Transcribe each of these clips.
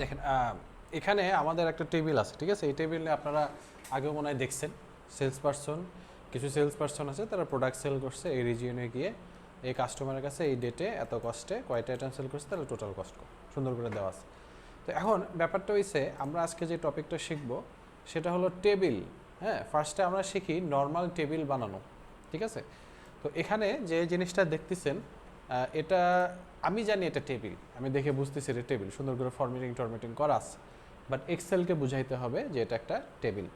দেখেন এখানে আমাদের একটা টেবিল আছে, ঠিক আছে? এই টেবিলে আপনারা আগেও মনে হয় দেখছেন সেলস পারসন, কিছু সেলস পারসন আছে তারা প্রোডাক্ট সেল করছে এই রিজিয়নে গিয়ে এই কাস্টমারের কাছে এই ডেটে এত কস্টে কয়টা আইটেম সেল করছে তাহলে টোটাল কস্ট সুন্দর করে দেওয়া আছে। তো এখন ব্যাপারটা হইছে আমরা আজকে যে টপিকটা শিখব সেটা হলো টেবিল। হ্যাঁ, ফার্স্টে আমরা শিখি নর্মাল টেবিল বানানো, ঠিক আছে? তো এখানে যে জিনিসটা দেখতেছেন এটা আমি জানি এটা টেবিল, আমি দেখে বুঝতেছি এটা টেবিল, সুন্দর করে ফরম্যাটিং করা আছে। বাট এক্সেলকে বুঝাইতে হবে যে এটা একটা টেবিল।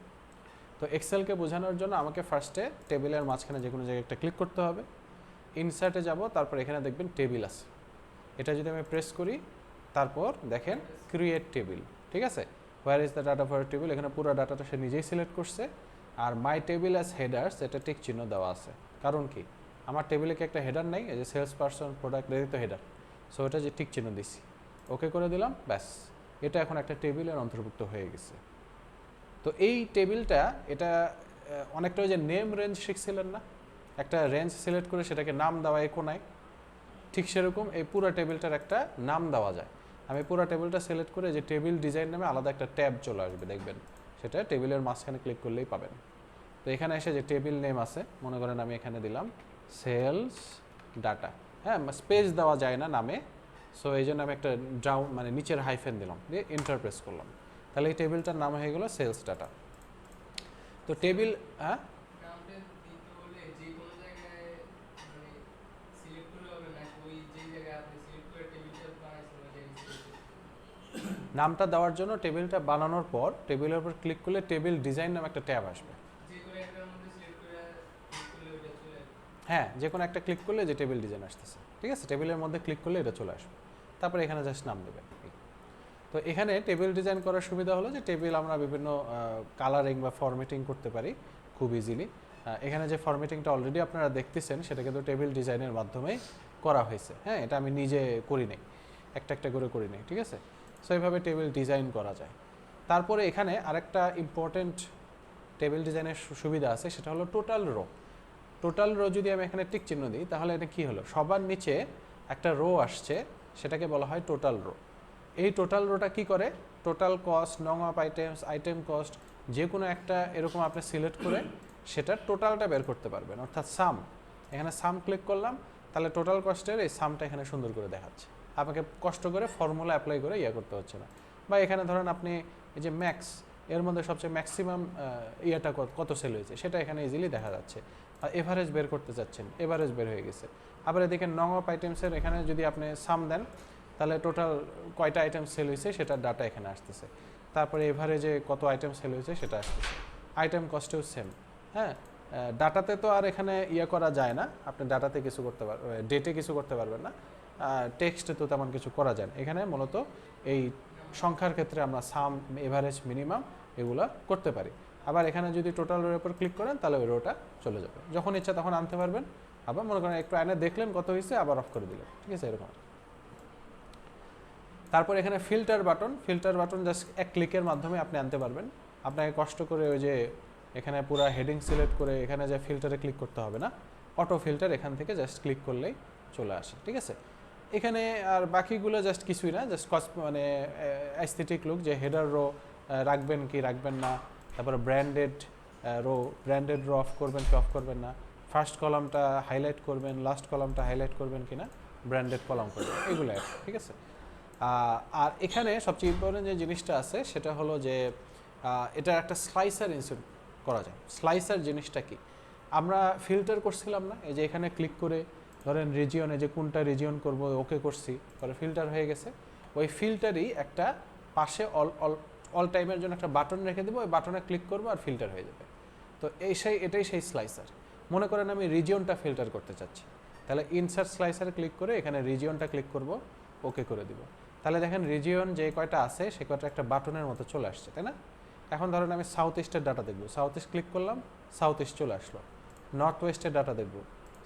তো এক্সেলকে বোঝানোর জন্য আমাকে ফার্স্টে টেবিলের মাঝখানে যে কোনো জায়গায় একটা ক্লিক করতে হবে, ইনসার্টে যাব, তারপর এখানে দেখবেন টেবিল আছে। এটা যদি আমি প্রেস করি তারপর দেখেন ক্রিয়েট টেবিল, ঠিক আছে? Where is the data for table, এখানে পুরো ডাটাটা সে নিজেই সিলেক্ট করছে। আর মাই টেবিল অ্যাজ হেডার্স এটা টিক চিহ্ন দেওয়া আছে, কারণ কি আমার টেবিলে কি একটা হেডার নাই? এই যে সেলস পারসন প্রোডাক্ট এর তো হেডার, সো এটা যে টিক চিহ্ন দিছি, ওকে করে দিলাম, ব্যাস এটা এখন একটা টেবিলের অন্তর্ভুক্ত হয়ে গেছে। তো এই টেবিলটা এটা অনেকটা ওই যে নেম রেঞ্জ শিখছিলেন না, একটা রেঞ্জ সিলেক্ট করে সেটাকে নাম দেওয়া এই কোনায়, ঠিক সেরকম এই পুরো টেবিলটার একটা নাম দেওয়া যায়। আমি পুরো টেবিলটা সিলেক্ট করে যে টেবিল ডিজাইন নামে আলাদা একটা ট্যাব চলে আসবে, দেখবেন সেটা টেবিলের মাঝখানে ক্লিক করলেই পাবেন। তো এখানে এসে যে টেবিল নেম আছে, মনে করেন আমি এখানে দিলাম সেলস ডাটা, হ্যাঁ স্পেস দেওয়া যায় না নামে, সো এই জন্য আমি একটা ডাউন মানে নিচের হাইফেন দিলাম, দিয়ে এন্টার প্রেস করলাম, তাহলে এই টেবিলটার নাম হয়ে গেল সেলস ডাটা। তো টেবিল হ্যাঁ নামটা দেওয়ার জন্য টেবিলটা বানানোর পর টেবিলের উপর ক্লিক করলে টেবিল ডিজাইন নামে একটা ট্যাব আসবে। হ্যাঁ, যে কোনো একটা ক্লিক করলে যে টেবিল ডিজাইন আসতেছে, ঠিক আছে? টেবিলের মধ্যে ক্লিক করলে এটা চলে আসবে, তারপরে এখানে জাস্ট নাম দেবেন। তো এখানে টেবিল ডিজাইন করার সুবিধা হলো যে টেবিল আমরা বিভিন্ন কালারিং বা ফরম্যাটিং করতে পারি খুব ইজিলি। এখানে যে ফরম্যাটিংটা অলরেডি আপনারা দেখতেছেন সেটা কিন্তু টেবিল ডিজাইনের মাধ্যমেই করা হয়েছে। হ্যাঁ, এটা আমি নিজে করি নাই, একটা একটা করে করি নাই, ঠিক আছে? সো এইভাবে টেবিল ডিজাইন করা যায়। তারপরে এখানে আরেকটা ইম্পর্টেন্ট টেবিল ডিজাইনের সুবিধা আছে, সেটা হলো টোটাল রো। টোটাল রো যদি আমি এখানে টিক চিহ্ন দিই তাহলে এটা কী হলো, সবার নিচে একটা রো আসছে, সেটাকে বলা হয় টোটাল রো। এই টোটাল রোটা কি করে, টোটাল কস্ট, নং অফ আইটেমস, আইটেম কস্ট, যে কোনো একটা এরকম আপনি সিলেক্ট করে সেটার টোটালটা বের করতে পারবেন, অর্থাৎ সাম। এখানে সাম ক্লিক করলাম, তাহলে টোটাল কস্টের এই সামটা এখানে সুন্দর করে দেখাচ্ছে, আপনাকে কষ্ট করে ফর্মুলা অ্যাপ্লাই করে করতে হচ্ছে না। বা এখানে ধরেন আপনি এই যে ম্যাক্স, এর মধ্যে সবচেয়ে ম্যাক্সিমাম ইয়েটা কত সেল হয়েছে সেটা এখানে ইজিলি দেখা যাচ্ছে। আর এভারেজ বের করতে চাচ্ছেন, এভারেজ বের হয়ে গেছে। আবার এদিকে নং অফ আইটেমসের এখানে যদি আপনি সাম দেন তাহলে টোটাল কয়টা আইটেম সেল হয়েছে সেটার ডাটা এখানে আসতেছে। তারপরে এভারেজে কত আইটেম সেল হয়েছে সেটা আসতেছে। আইটেম কস্টেও সেম। হ্যাঁ, ডাটাতে তো আর এখানে করা যায় না, আপনি ডাটাতে কিছু করতে পারবেন, ডেটে কিছু করতে পারবেন না, টেক্সটে তো তেমন কিছু করা যায় না। এখানে মূলত এই সংখ্যার ক্ষেত্রে আমরা সাম, এভারেজ, মিনিমাম এগুলো করতে পারি। আবার এখানে যদি টোটাল রোর উপর ক্লিক করেন তাহলে ওই রোটা চলে যাবে, যখন ইচ্ছা তখন আনতে পারবেন। আবার মনে করেন একটু আয়না দেখলেন কত হয়েছে, আবার অফ করে দিলেন, ঠিক আছে? এরকম। তারপর এখানে ফিল্টার বাটন জাস্ট এক ক্লিকের মাধ্যমে আপনি আনতে পারবেন। আপনাকে কষ্ট করে ওই যে এখানে পুরো হেডিং সিলেক্ট করে এখানে যে ফিল্টারে ক্লিক করতে হবে না, অটো ফিল্টার এখান থেকে জাস্ট ক্লিক করলেই চলে আসে, ঠিক আছে? এখানে আর বাকিগুলো জাস্ট কিছুই না, জাস্ট মানে অ্যাস্থেটিক লুক, যে হেডার রো রাখবেন কি রাখবেন না, তারপরে ব্র্যান্ডেড রো অফ করবেন কি অফ করবেন না, ফার্স্ট কলামটা হাইলাইট করবেন, লাস্ট কলামটা হাইলাইট করবেন কি না, ব্র্যান্ডেড কলাম করবেন, এগুলো ঠিক আছে? আর এখানে সবচেয়ে ইম্পর্টেন্ট যে জিনিসটা আছে সেটা হলো যে এটা একটা স্লাইসার ইনসার্ট করা যায়। স্লাইসার জিনিসটা কি, আমরা ফিল্টার করছিলাম না, এই যে এখানে ক্লিক করে ধরেন রিজিয়নে যে কোনটা রিজিয়ন করব ওকে করছি, পরে ফিল্টার হয়ে গেছে। ওই ফিল্টারই একটা পাশে অল টাইমের জন্য একটা বাটন রেখে দেবো, ওই বাটনে ক্লিক করবো আর ফিল্টার হয়ে যাবে। তো এটাই সেই স্লাইসার। মনে করেন আমি রিজিয়নটা ফিল্টার করতে চাচ্ছি, তাহলে ইনসার্ট স্লাইসারে ক্লিক করে এখানে রিজিয়নটা ক্লিক করব, ওকে করে দিব। তাহলে দেখেন রিজিয়ন যে কয়টা আছে সে কয়টা একটা বাটনের মতো চলে আসছে, তাই না? এখন ধরেন আমি সাউথ ইস্টের ডাটা দেখব, সাউথ ইস্ট ক্লিক করলাম, সাউথ ইস্ট চলে আসলো। নর্থ ওয়েস্টের ডাটা দেখব,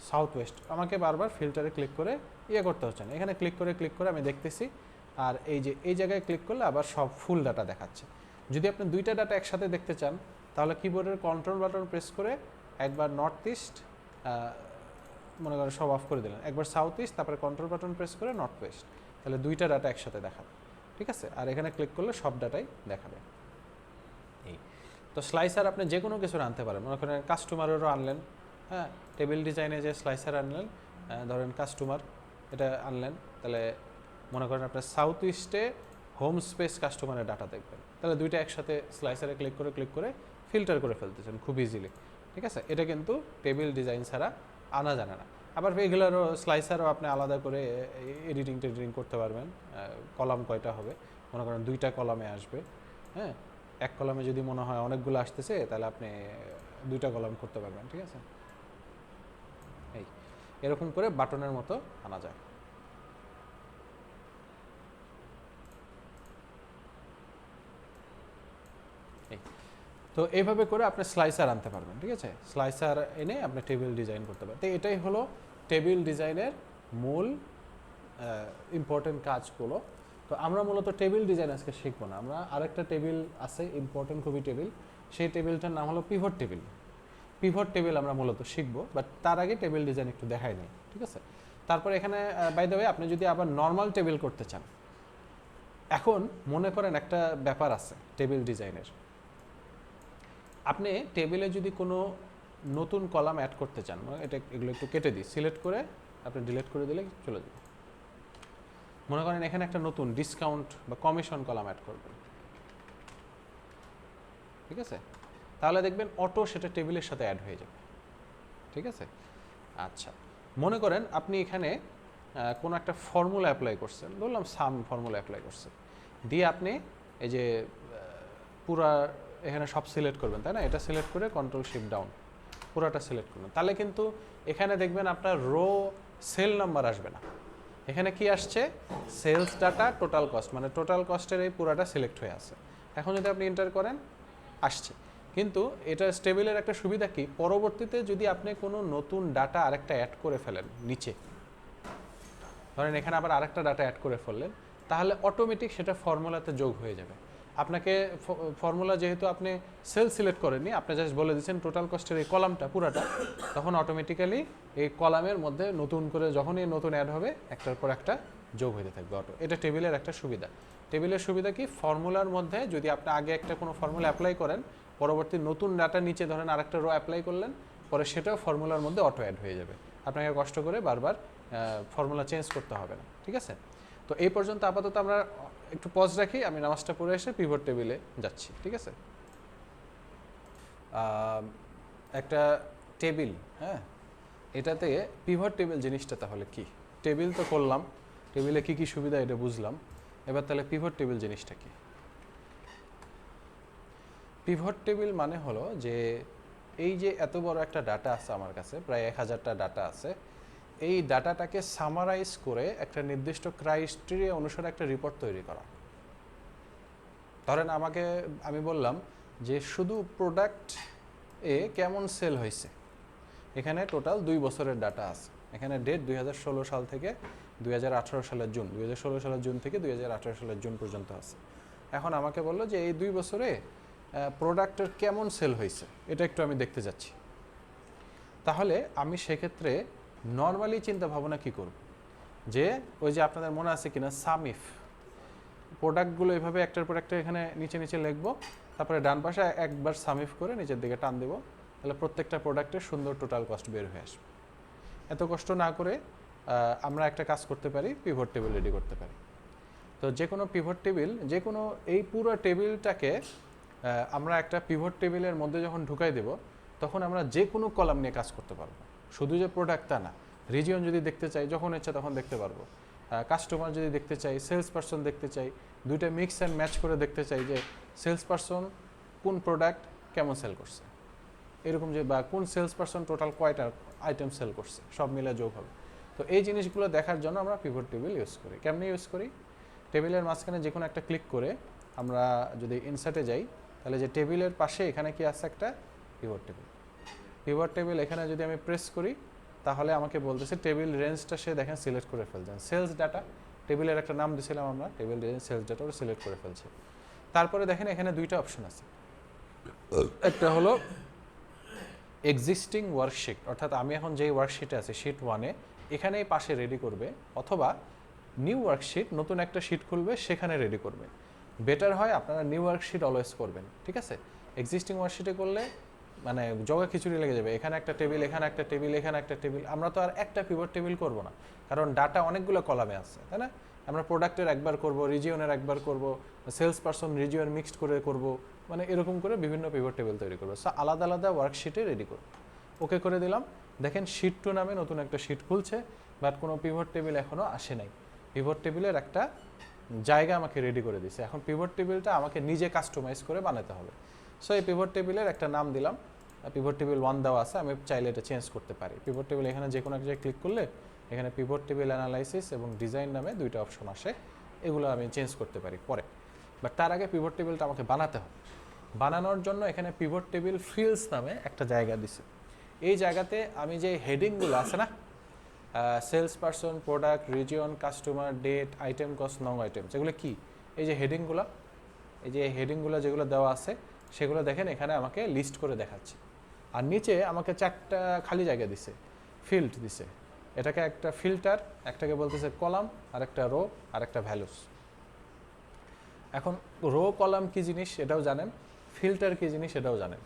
সাউথ ওয়েস্ট। আমাকে বারবার ফিল্টারে ক্লিক করে করতে হচ্ছে না, এখানে ক্লিক করে আমি দেখতেছি। আর এই জায়গায় ক্লিক করলে আবার সব ফুল ডাটা দেখাচ্ছে। যদি আপনি দুইটা ডাটা একসাথে দেখতে চান তাহলে কিবোর্ডের কন্ট্রোল বাটন প্রেস করে একবার নর্থ ইস্ট মনে করেন সব অফ করে দিলেন, একবার সাউথ ইস্ট, তারপরে কন্ট্রোল বাটন প্রেস করে নর্থ ওয়েস্ট, তাহলে দুইটা ডাটা একসাথে দেখাবে, ঠিক ঠিক আছে, আর এখানে ক্লিক করলে সব ডাটাই দেখাবে। এই তো স্লাইসার আপনি যে কোনো কিছু আনতে পারেন, মনে করেন কাস্টমারেরও আনলেন, হ্যাঁ, টেবিল ডিজাইনে যে স্লাইসার আনলেন, ধরেন কাস্টমার এটা আনলেন, তাহলে মনে করেন আপনার সাউথ ইস্টে হোম স্পেস কাস্টমারের ডাটা দেখবেন, তাহলে দুইটা একসাথে স্লাইসারে ক্লিক করে ফিল্টার করে ফেলতেছেন খুব ইজিলি। ঠিক আছে, এটা কিন্তু টেবিল ডিজাইন ছাড়া আনা জানে না। আবার এগুলোরও স্লাইসারও আপনি আলাদা করে এডিটিং করতে পারবেন, কলাম কয়টা হবে, মনে করেন 2টা কলামে আসবে, হ্যাঁ, এক কলামে যদি মনে হয় অনেকগুলো আসতেছে তাহলে আপনি 2টা কলাম করতে পারবেন। ঠিক আছে, এই এরকম করে বাটনের মতো আনা যায়। তো এইভাবে করে আপনি স্লাইসার আনতে পারবেন। ঠিক আছে, স্লাইসার এনে আপনি টেবিল ডিজাইন করতে পারেন। তো এটাই হলো টেবিল ডিজাইনের মূল ইম্পর্টেন্ট কাজগুলো। তো আমরা মূলত টেবিল ডিজাইন আজকে শিখবো না, আমরা আরেকটা টেবিল আছে ইম্পর্টেন্ট খুবই টেবিল, সেই টেবিলটার নাম হলো পিভট টেবিল। পিভট টেবিল আমরা মূলত শিখবো, বাট তার আগে টেবিল ডিজাইন একটু দেখাই নেই। ঠিক আছে, তারপর এখানে বাই দ্য ওয়ে আপনি যদি আবার নর্মাল টেবিল করতে চান, এখন মনে করেন একটা ব্যাপার আছে টেবিল ডিজাইনের, আপনি টেবিলে যদি কোনো নতুন কলাম অ্যাড করতে চান, এগুলো একটু কেটে দিই, সিলেক্ট করে আপনি ডিলিট করে দিলে চলে যাবে। মনে করেন এখানে একটা নতুন ডিসকাউন্ট বা কমিশন কলাম অ্যাড করবেন, ঠিক আছে, তাহলে দেখবেন অটো সেটা টেবিলের সাথে অ্যাড হয়ে যাবে। ঠিক আছে, আচ্ছা, মনে করেন আপনি এখানে কোনো একটা ফর্মুলা অ্যাপ্লাই করছেন, বললাম সাম ফর্মুলা অ্যাপ্লাই করছেন, দিয়ে আপনি এই যে পুরা এখানে সব সিলেক্ট করবেন, তাই না, এটা সিলেক্ট করে কন্ট্রোল শিফট ডাউন পুরাটা সিলেক্ট করবেন, তাহলে কিন্তু এখানে দেখবেন আপনার রো সেল নাম্বার আসবে না, এখানে কি আসছে, সেলস ডাটা টোটাল কস্ট, মানে টোটাল কস্টের এই পুরাটা সিলেক্ট হয়ে আছে। এখন যদি আপনি এন্টার করেন আসছে, কিন্তু এটা টেবিলের একটা সুবিধা কি, পরবর্তীতে যদি আপনি কোনো নতুন ডাটা আরেকটা অ্যাড করে ফেলেন নিচে, ধরেন এখানে আবার আরেকটা ডাটা অ্যাড করে ফেললেন, তাহলে অটোমেটিক সেটা ফর্মুলাতে যোগ হয়ে যাবে। আপনাকে ফর্মুলা যেহেতু আপনি সেল সিলেক্ট করেননি, আপনি জাস্ট বলে দিচ্ছেন টোটাল কস্টের এই কলামটা পুরাটা, তখন অটোমেটিক্যালি এই কলামের মধ্যে নতুন করে যখনই নতুন অ্যাড হবে একটার পর একটা যোগ হতে থাকবে অটো। এটা টেবিলের একটা সুবিধা। টেবিলের সুবিধা কি, ফর্মুলার মধ্যে যদি আপনি আগে একটা কোনো ফর্মুলা অ্যাপ্লাই করেন, পরবর্তী নতুন ডাটা নিচে ধরেন আরেকটা রো অ্যাপ্লাই করলেন, পরে সেটাও ফর্মুলার মধ্যে অটো অ্যাড হয়ে যাবে, আপনাকে কষ্ট করে বারবার ফর্মুলা চেঞ্জ করতে হবে না। ঠিক আছে, তো এই পর্যন্ত আপাতত আমরা একটু পজ রাখি, আমি নামাজটা পড়ে এসে পিভট টেবিলে যাচ্ছি। ঠিক আছে, একটা টেবিল, হ্যাঁ, এটাতে পিভট টেবিল জিনিসটা তাহলে কি, টেবিল তো করলাম, টেবিলে কি কি সুবিধা এটা বুঝলাম, এবার তাহলে পিভট টেবিল জিনিসটা কি। পিভট টেবিল মানে হলো যে এই যে এত বড় একটা ডাটা আছে আমার কাছে, প্রায় 1000টা ডাটা আছে, এই ডাটাটাকে সামারাইজ করে একটা নির্দিষ্ট ক্রাইটেরিয়া অনুসারে একটা রিপোর্ট তৈরি করা। ধরেন আমি বললাম যে শুধু প্রোডাক্ট এ কেমন সেল হয়েছে, এখানে টোটাল 2 বছরের ডাটা আছে, এখানে ডেট 2016 সাল থেকে 2018 সালের জুন, 2016 সালের জুন থেকে 2018 সালের জুন পর্যন্ত আছে। এখন আমাকে বললো যে এই 2 বছরে প্রোডাক্টের কেমন সেল হয়েছে এটা একটু আমি দেখতে যাচ্ছি, তাহলে আমি সেক্ষেত্রে নর্মালি চিন্তা ভাবনা কী করব, যে ওই যে আপনাদের মনে আছে কিনা সামিফ, প্রোডাক্টগুলো এভাবে একটার পর একটা এখানে নিচে নিচে লিখবো, তারপরে ডান পাশে একবার সামিফ করে নিচের দিকে টান দেবো, তাহলে প্রত্যেকটা প্রোডাক্টের সুন্দর টোটাল কস্ট বের হয়ে আসবে। এত কষ্ট না করে আমরা একটা কাজ করতে পারি, পিভট টেবিল রেডি করতে পারি। তো যে কোনো পিভট টেবিল, যে কোনো এই পুরো টেবিলটাকে আমরা একটা পিভট টেবিলের মধ্যে যখন ঢুকাই দেব, তখন আমরা যে কোনো কলাম নিয়ে কাজ করতে পারবো, শুধু যে প্রোডাক্ট তা না, রিজিয়ন যদি দেখতে চাই যখন ইচ্ছা তখন দেখতে পারবো, কাস্টমার যদি দেখতে চাই, সেলস পারসন দেখতে চাই, দুইটা মিক্স অ্যান্ড ম্যাচ করে দেখতে চাই যে সেলস পারসন কোন প্রোডাক্ট কেমন সেল করছে, এরকম যে, বা কোন সেলস পারসন টোটাল কয়টা আইটেম সেল করছে, সব মিলে যোগ হবে। তো এই জিনিসগুলো দেখার জন্য আমরা পিভট টেবিল ইউজ করি। কেমনে ইউজ করি, টেবিলের মাঝখানে যে কোনো একটা ক্লিক করে আমরা যদি ইনসার্টে যাই, তাহলে যে টেবিলের পাশে এখানে কি আছে, একটা পিভট টেবিল। পিভট টেবিল এখানে যদি আমি প্রেস করি, তাহলে আমাকে বলতেছে টেবিল রেঞ্জটা সে দেখেন সিলেক্ট করে ফেলছেন, সেলস ডাটা, টেবিলের একটা নাম দিয়েছিলাম আমরা, টেবিল রেঞ্জ সেলস ডাটা ওটা সিলেক্ট করে ফেলছে। তারপরে দেখেন এখানে দুইটা অপশন আছে, একটা হলো এক্সিস্টিং ওয়ার্কশিট, অর্থাৎ আমি এখন যেই ওয়ার্কশিটে আছি শিট 1-এ, এখানেই পাশে রেডি করবে, অথবা নিউ ওয়ার্কশিট নতুন একটা শিট খুলবে, সেখানে রেডি করবে। বেটার হয় আপনারা নিউ ওয়ার্কশিট অলওয়েজ করবেন, ঠিক আছে? এক্সিস্টিং ওয়ার্কশিটে করলে মানে জগা খিচুড়ি লেগে যাবে, এখানে একটা টেবিল, এখানে একটা টেবিল, এখানে একটা টেবিল। আমরা তো আর একটা পিভট টেবিল করব না, কারণ ডাটা অনেকগুলো কলামে আছে, তাই না? আমরা প্রোডাক্টের একবার করব, রিজিয়নের একবার করব, সেলস পারসন রিজিয়ন মিক্সড করে করব, মানে এরকম করে বিভিন্ন পিভট টেবিল তৈরি করবো। সো আলাদা আলাদা ওয়ার্কশিটে রেডি করব। ওকে করে দিলাম। দেখেন শিট 2 নামে নতুন একটা শিট খুলছে, বাট কোনো পিভট টেবিল এখনও আসে নাই। পিভট টেবিলের একটা জায়গা আমাকে রেডি করে দিছে। এখন পিভট টেবিলটা আমাকে নিজে কাস্টমাইজ করে বানাতে হবে। সো এই পিভট টেবিলের একটা নাম দিলাম, পিভট টেবিল 1 দেওয়া আছে, আমি চাইলে এটা চেঞ্জ করতে পারি। পিভট টেবিল এখানে যে কোনো এক জায়গায় ক্লিক করলে এখানে পিভট টেবিল অ্যানালাইসিস এবং ডিজাইন নামে দুইটা অপশন আসে, এগুলো আমি চেঞ্জ করতে পারি পরে। বাট তার আগে পিভট টেবিলটা আমাকে বানাতে হবে। বানানোর জন্য এখানে পিভট টেবিল ফিল্ডস নামে একটা জায়গা দিছে। এই জায়গাতে আমি যে হেডিংগুলো আছে না, sales person, product, region, customer, date, item, cost, num item, যেগুলো কি, এই যে হেডিংগুলো, এই যে হেডিংগুলো যেগুলো দেওয়া আছে সেগুলো দেখেন এখানে আমাকে লিস্ট করে দেখাচ্ছে। আর নিচে আমাকে 4টা খালি জায়গা দিছে, ফিল্ড দিছে। এটাকে একটা ফিল্টার, একটাকে বলতেছে কলাম, আর একটা রো, আর একটা ভ্যালুস। এখন রো কলাম কি জিনিস এটাও জানেন, ফিল্টার কি জিনিস এটাও জানেন।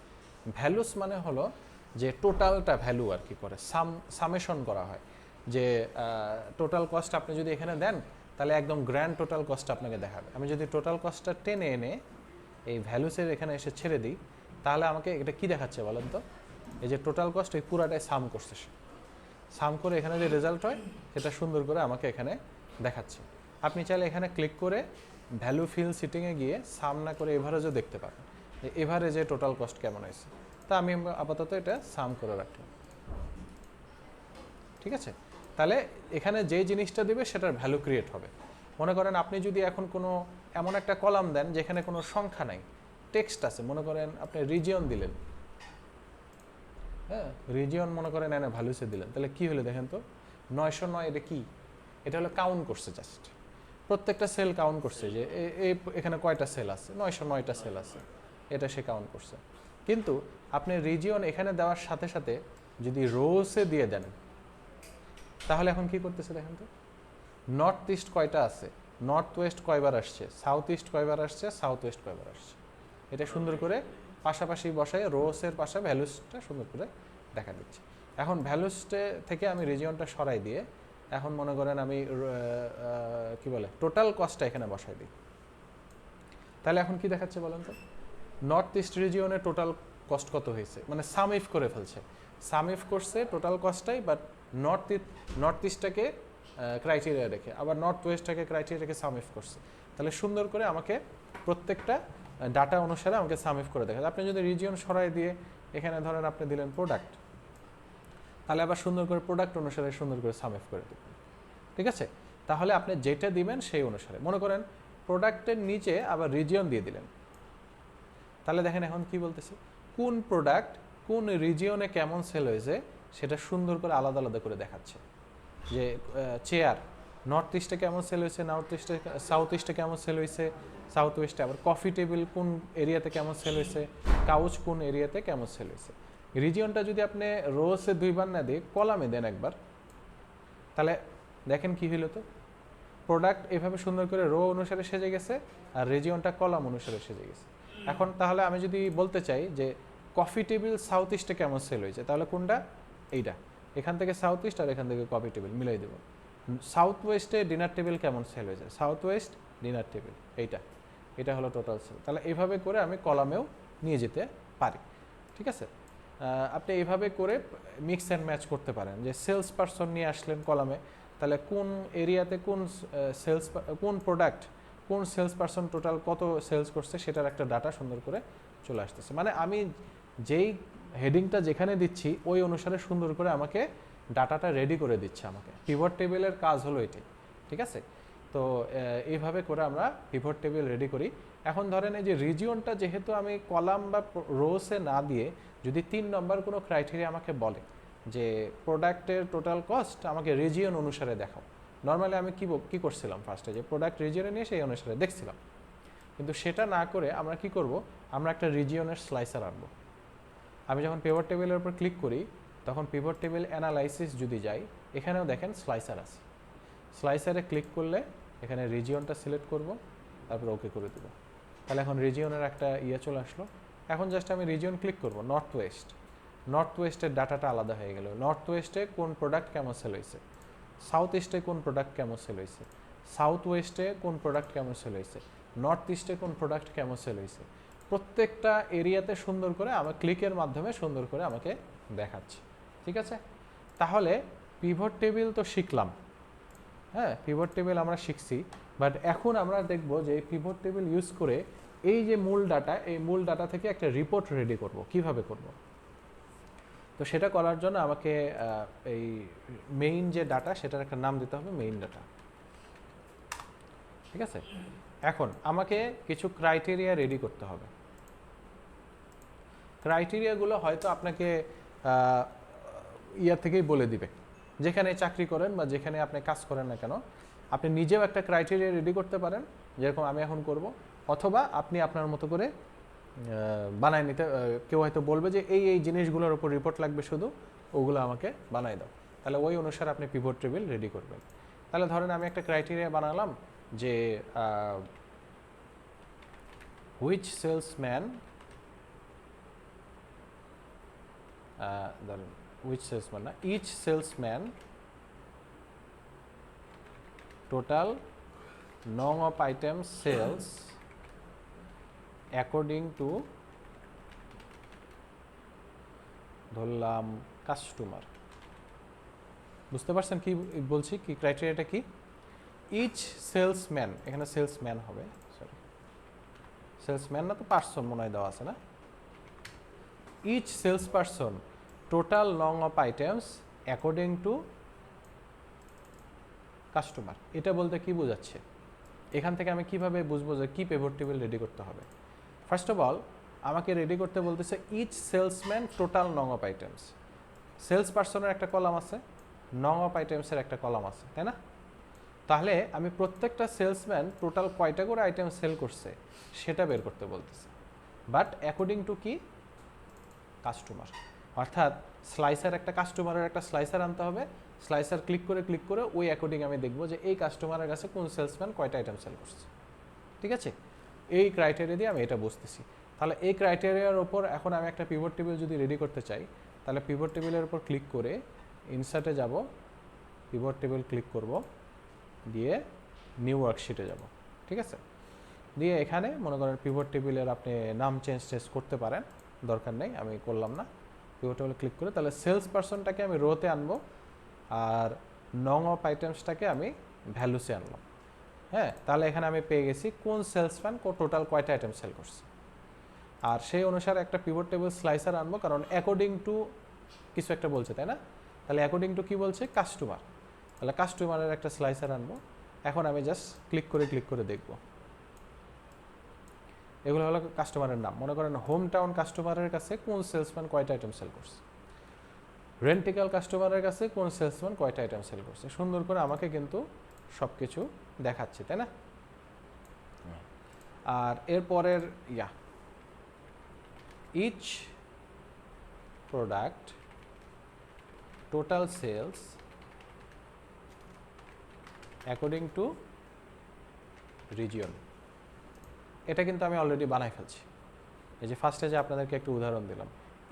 ভ্যালুস মানে হলো যে টোটালটা ভ্যালু আর কি করে সামেশন করা হয়, যে টোটাল কস্ট আপনি যদি এখানে দেন তাহলে একদম গ্র্যান্ড টোটাল কস্ট আপনাকে দেখাবে। আমি যদি টোটাল কস্টটা টেনে এনে এই ভ্যালুসের এখানে এসে ছেড়ে দিই, তাহলে আমাকে এটা কি দেখাচ্ছে বলেন তো? এই যে টোটাল কস্ট এই পুরাটাই সাম করছে, সাম করে এখানে যে রেজাল্ট হয় সেটা সুন্দর করে আমাকে এখানে দেখাচ্ছে। আপনি চাইলে এখানে ক্লিক করে ভ্যালু ফিল সিটিংয়ে গিয়ে সাম না করে এভারেজও দেখতে পারেন, যে এভারেজে টোটাল কস্ট কেমন হয়েছে। তা আমি আপাতত এটা সাম করে রাখলাম, ঠিক আছে? তাহলে এখানে যে জিনিসটা দেবে সেটার ভ্যালু ক্রিয়েট হবে। মনে করেন আপনি যদি এখন কোনো এমন একটা কলাম দেন যেখানে কোনো সংখ্যা নাই, টেক্সট আছে, মনে করেন আপনি রিজিয়ন দিলেন, হ্যাঁ, রিজিয়ন মনে করেন এনে ভ্যালুসে দিলেন, তাহলে কি হলো দেখেন তো? 909, এটা কি? এটা হলো কাউন্ট করছে, জাস্ট প্রত্যেকটা সেল কাউন্ট করছে, যে এখানে কয়টা সেল আছে, 909টা সেল আছে, এটা সে কাউন্ট করছে। কিন্তু আপনি রিজিয়ন এখানে দেওয়ার সাথে সাথে যদি রোসে দিয়ে দেন, তাহলে এখন কি করতেছে দেখেন তো? নর্থ ইস্ট কয়টা আছে, নর্থ ওয়েস্ট কয়বার আসছে, সাউথ ইস্ট কয়বার আসছে, সাউথ ওয়েস্ট কয়বার আসছে, এটা সুন্দর করে পাশাপাশি বসায় রোসের পাশে ভ্যালুসটা সুন্দর করে দেখা দিচ্ছে। এখন ভ্যালুসটে থেকে আমি রিজিয়নটা সরাই দিয়ে এখন মনে করেন আমি কি বলে টোটাল কস্টটা এখানে বসাই দিই, তাহলে এখন কি দেখাচ্ছে বলেন তো? নর্থ ইস্ট রিজিয়নে টোটাল কস্ট কত হয়েছে, মানে সাম ইফ করে ফেলছে, সাম ইফ করছে টোটাল কস্টটাই, বাট নর্থ ইস্টটাকে ক্রাইটেরিয়া রেখে, আবার নর্থ ওয়েস্টটাকে ক্রাইটেরিয়া রেখে সাম ইফ করছে। তাহলে সুন্দর করে আমাকে প্রত্যেকটা ডাটা অনুসারে আমাকে সাম ইফ করে দেখা। আপনি যদি রিজিয়ন সরাই দিয়ে এখানে ধরেন আপনি দিলেন প্রোডাক্ট, তাহলে আবার সুন্দর করে প্রোডাক্ট অনুসারে সুন্দর করে সাম ইফ করে দেবেন, ঠিক আছে? তাহলে আপনি যেটা দিবেন সেই অনুসারে, মনে করেন প্রোডাক্টের নিচে আবার রিজিয়ন দিয়ে দিলেন, তাহলে দেখেন এখন কি বলতেছে, কোন প্রোডাক্ট কোন রিজিয়নে কেমন সেল হয়েছে সেটা সুন্দর করে আলাদা আলাদা করে দেখাচ্ছে। যে চেয়ার নর্থ ইস্টে কেমন সেল হয়েছে, নর্থ ইস্টে, সাউথ ইস্টে কেমন সেল হয়েছে, সাউথ ওয়েস্টে, আবার কফি টেবিল কোন এরিয়াতে কেমন সেল হয়েছে, কাউচ কোন এরিয়াতে কেমন সেল হয়েছে। রিজিয়নটা যদি আপনি রোসে 2বার না দিয়ে কলামে দেন একবার, তাহলে দেখেন কি হইলো তো? প্রোডাক্ট এভাবে সুন্দর করে রো অনুসারে সেজে গেছে, আর রিজিয়নটা কলাম অনুসারে সেজে গেছে। এখন তাহলে আমি যদি বলতে চাই যে কফি টেবিল সাউথ ইস্টে কেমন সেল হয়েছে, তাহলে কোনটা? এইটা, এখান থেকে সাউথ ইস্ট আর এখান থেকে কফি টেবিল মিলাই দেবো। সাউথ ওয়েস্টে ডিনার টেবিল কেমন সেল হয়েছে, সাউথ ওয়েস্ট ডিনার টেবিল, এটা হলো টোটাল সেল। তাহলে এইভাবে করে আমি কলামেও নিয়ে যেতে পারি, ঠিক আছে? আপনি এইভাবে করে মিক্স অ্যান্ড ম্যাচ করতে পারেন, যে সেলস পারসন নিয়ে আসলেন কলামে, তাহলে কোন এরিয়াতে কোন প্রোডাক্ট কোন সেলস পারসন টোটাল কত সেলস করছে সেটার একটা ডাটা সুন্দর করে চলে আসতেছে। মানে আমি যেই হেডিংটা যেখানে দিচ্ছি ওই অনুসারে সুন্দর করে আমাকে ডাটাটা রেডি করে দিচ্ছে আমাকে। পিভট টেবিলের কাজ হলো এটাই, ঠিক আছে? তো এইভাবে করে আমরা পিভট টেবিল রেডি করি। এখন ধরেন এই যে রিজিয়নটা যেহেতু আমি কলাম বা রোসে না দিয়ে যদি 3 নম্বর কোনো ক্রাইটেরিয়া আমাকে বলে যে প্রোডাক্টের টোটাল কস্ট আমাকে রিজিয়ন অনুসারে দেখাও, নর্মালি আমি কি করছিলাম ফার্স্টে, যে প্রোডাক্ট রিজিয়নে নিয়ে সেই অনুসারে দেখছিলাম। কিন্তু সেটা না করে আমরা কি করব, আমরা একটা রিজিয়নের স্লাইসার আনবো। আমি যখন পিভট টেবিলের উপর ক্লিক করি তখন পিভট টেবিল অ্যানালাইসিস যদি যাই, এখানেও দেখেন স্লাইসার আছে। স্লাইসারে ক্লিক করলে এখানে রিজিয়নটা সিলেক্ট করব, তারপর ওকে করে দেবো। তাহলে এখন রিজিয়নের একটা চলে আসলো। এখন জাস্ট আমি রিজিয়ন ক্লিক করব, নর্থ ওয়েস্ট। নর্থ ওয়েস্টের ডাটাটা আলাদা হয়ে গেল। নর্থ ওয়েস্টে কোন প্রোডাক্ট কেমন সেল হয়েছে, সাউথ ইস্টে কোন প্রোডাক্ট কেমন সেল হয়েছে, সাউথ ওয়েস্টে কোন প্রোডাক্ট কেমন সেল হয়েছে, নর্থ ইস্টে কোন প্রোডাক্ট কেমন সেল হয়েছে, প্রত্যেকটা এরিয়াতে সুন্দর করে আমার ক্লিকের মাধ্যমে সুন্দর করে আমাকে দেখাচ্ছে। ঠিক আছে, তাহলে পিভট টেবিল তো শিখলাম। হ্যাঁ, পিভট টেবিল আমরা শিখছি, বাট এখন আমরা দেখব যে এই পিভট টেবিল ইউজ করে এই যে মূল ডাটা, এই মূল ডাটা থেকে একটা রিপোর্ট রেডি করব, কিভাবে করব। তো সেটা করার জন্য আমাকে এই মেইন যে ডাটা সেটার একটা নাম দিতে হবে, মেইন ডাটা। ঠিক আছে, এখন আমাকে কিছু ক্রাইটেরিয়া রেডি করতে হবে। ক্রাইটেরিয়াগুলো হয়তো আপনাকে ইয়ার থেকেই বলে দিবে, যেখানে চাকরি করেন বা যেখানে আপনি কাজ করেন না কেন, আপনি নিজেও একটা ক্রাইটেরিয়া রেডি করতে পারেন, যেরকম আমি এখন করব, অথবা আপনি আপনার মতো করে বানায় নিতে, কেউ হয়তো বলবে যে এই এই জিনিসগুলোর উপর রিপোর্ট লাগবে, শুধু ওগুলো আমাকে বানাই দাও, তাহলে ওই অনুসারে আপনি পিভট টেবিল রেডি করবেন। তাহলে ধরেন আমি একটা ক্রাইটেরিয়া বানালাম যে হুইচ সেলসম্যান, ধরেন হুইচ সেলসম্যান না, each salesman total num of items sales according to ধরলাম কাস্টমার। বুঝতে পারছেন কি বলছি, কি ক্রাইটেরিয়াটা কি? ইচ সেলসম্যান, এখানে সেলসম্যান হবে, সরি সেলসম্যান না তো পার্সন মনে হয় দেওয়া আছে না। ইচ সেলস পার্সন টোটাল নং of items according to customer. এটা বলতে কি বোঝাচ্ছে, এখান থেকে আমি কিভাবে বুঝবো যে কি পিভট টেবিল রেডি করতে হবে। ফার্স্ট অফ অল আমাকে রেডি করতে বলতেছে ইচ সেলসম্যান টোটাল নং অফ আইটেমস। সেলস পার্সনের একটা কলাম আছে, নং অফ আইটেমসের একটা কলাম আছে, তাই না? তাহলে আমি প্রত্যেকটা সেলসম্যান টোটাল কয়টা করে আইটেম সেল করছে সেটা বের করতে বলতেছে, বাট অ্যাকর্ডিং টু কি কাস্টমার। অর্থাৎ স্লাইসার, একটা কাস্টমারের একটা স্লাইসার আনতে হবে, স্লাইসার ক্লিক করে ওই অ্যাকর্ডিং আমি দেখব যে এই কাস্টমারের কাছে কোন সেলসম্যান কয়টা আইটেম সেল করছে। ঠিক আছে, এই ক্রাইটেরিয়া দিয়ে আমি এটা বুঝতেছি। তাহলে এই ক্রাইটেরিয়ার ওপর এখন আমি একটা পিভট টেবিল যদি রেডি করতে চাই, তাহলে পিভট টেবিলের উপর ক্লিক করে ইনসার্টে যাব, পিভট টেবিল ক্লিক করব, দিয়ে নিউ ওয়ার্কশিটে যাব। ঠিক আছে, দিয়ে এখানে মনে করেন পিভট টেবিলের আপনি নাম চেঞ্জ করতে পারেন, দরকার নেই, আমি করলাম না। পিভট টেবিল ক্লিক করে তাহলে সেলস পার্সনটাকে আমি রোতে আনবো, আর নং অফ আইটেমসটাকে আমি ভ্যালুসে আনলাম। হ্যাঁ, তাহলে এখানে আমি পেয়ে গেছি কোন সেলসম্যান টোটাল কয়টা আইটেম সেল করছে, আর সেই অনুসারে একটা পিভট টেবিল স্লাইসার আনবো, কারণ অ্যাকর্ডিং টু কিছু একটা বলছে, তাই না? তাহলে অ্যাকর্ডিং টু কি বলছে, কাস্টমার, তাহলে কাস্টমারের একটা স্লাইসার আনবো। এখন আমি জাস্ট ক্লিক করে দেখব, এগুলো হলো কাস্টমারের নাম। মনে করেন হোম টাউন কাস্টমারের কাছে কোন সেলসম্যান কয়টা আইটেম সেল করছে, রেন্টিক্যাল কাস্টমারের কাছে কোন সেলসম্যান কয়টা আইটেম সেল করছে, সুন্দর করে আমাকে কিন্তু সব কিছু দেখাচ্ছে, তাই না? আর এরপরের each product total sales according to region, এটা কিন্তু আমি অলরেডি বানাই ফেলছি। এই যে ফার্স্টে যে আপনাদেরকে একটু উদাহরণ দিলাম,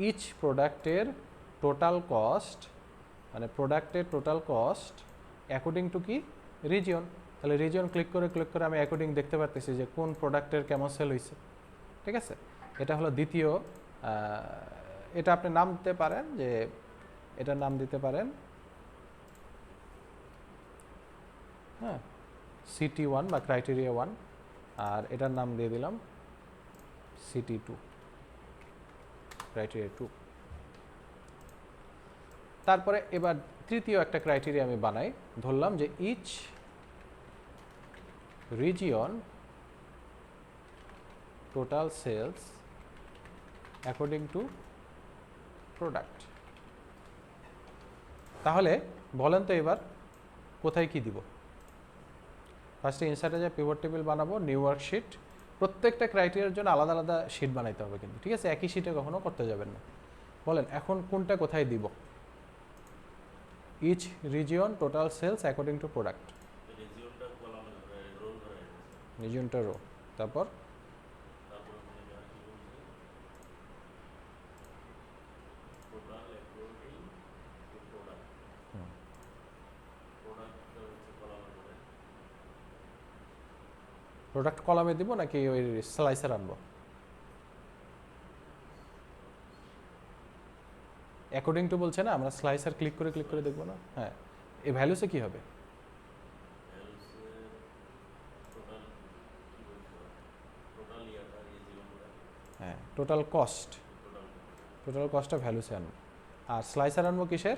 ইচ প্রোডাক্টের টোটাল কস্ট, মানে প্রোডাক্টের টোটাল কস্ট অ্যাকর্ডিং টু কি রিজিয়ন। তাহলে রিজিয়ন ক্লিক করে আমি অ্যাকর্ডিং দেখতে পারতেছি যে কোন প্রোডাক্টের কেমন সেল হয়েছে। ঠিক আছে, এটা হলো দ্বিতীয়। এটা আপনি নাম দিতে পারেন, যে এটার নাম দিতে পারেন হ্যাঁ CT1 বা ক্রাইটেরিয়া 1, আর এটার নাম দিয়ে দিলাম CT2, ক্রাইটেরিয়া 2। তারপরে এবার তৃতীয় একটা ক্রাইটেরিয়া আমি বানাই, ধরলাম যে each region total sales according to product. তাহলে বলেন তো এবার কোথায় কি দিব? ফার্স্টে ইনসার্টে যে পিভট টেবিল বানাবো, নিউ ওয়ার্কশিট, প্রত্যেকটা ক্রাইটেরিয়ার জন্য আলাদা আলাদা শিট বানাইতে হবে কিন্তু, ঠিক আছে? একই শিটে কখনো করতে যাবেন না। বলেন এখন কোনটা কোথায় দিব? Each region total sales according to product, রিজিয়নটা রো, তারপর প্রোডাক্ট কলামে দিব নাকি ওই স্লাইসার আনবো? অ্যাকর্ডিং টু বলছে না, আমরা স্লাইসার ক্লিক করে দেখবো না? হ্যাঁ, এই ভ্যালুসে কি হবে? হ্যাঁ, টোটাল কস্টটা ভ্যালুসে আনবো। আর স্লাইসার আনবো কিসের?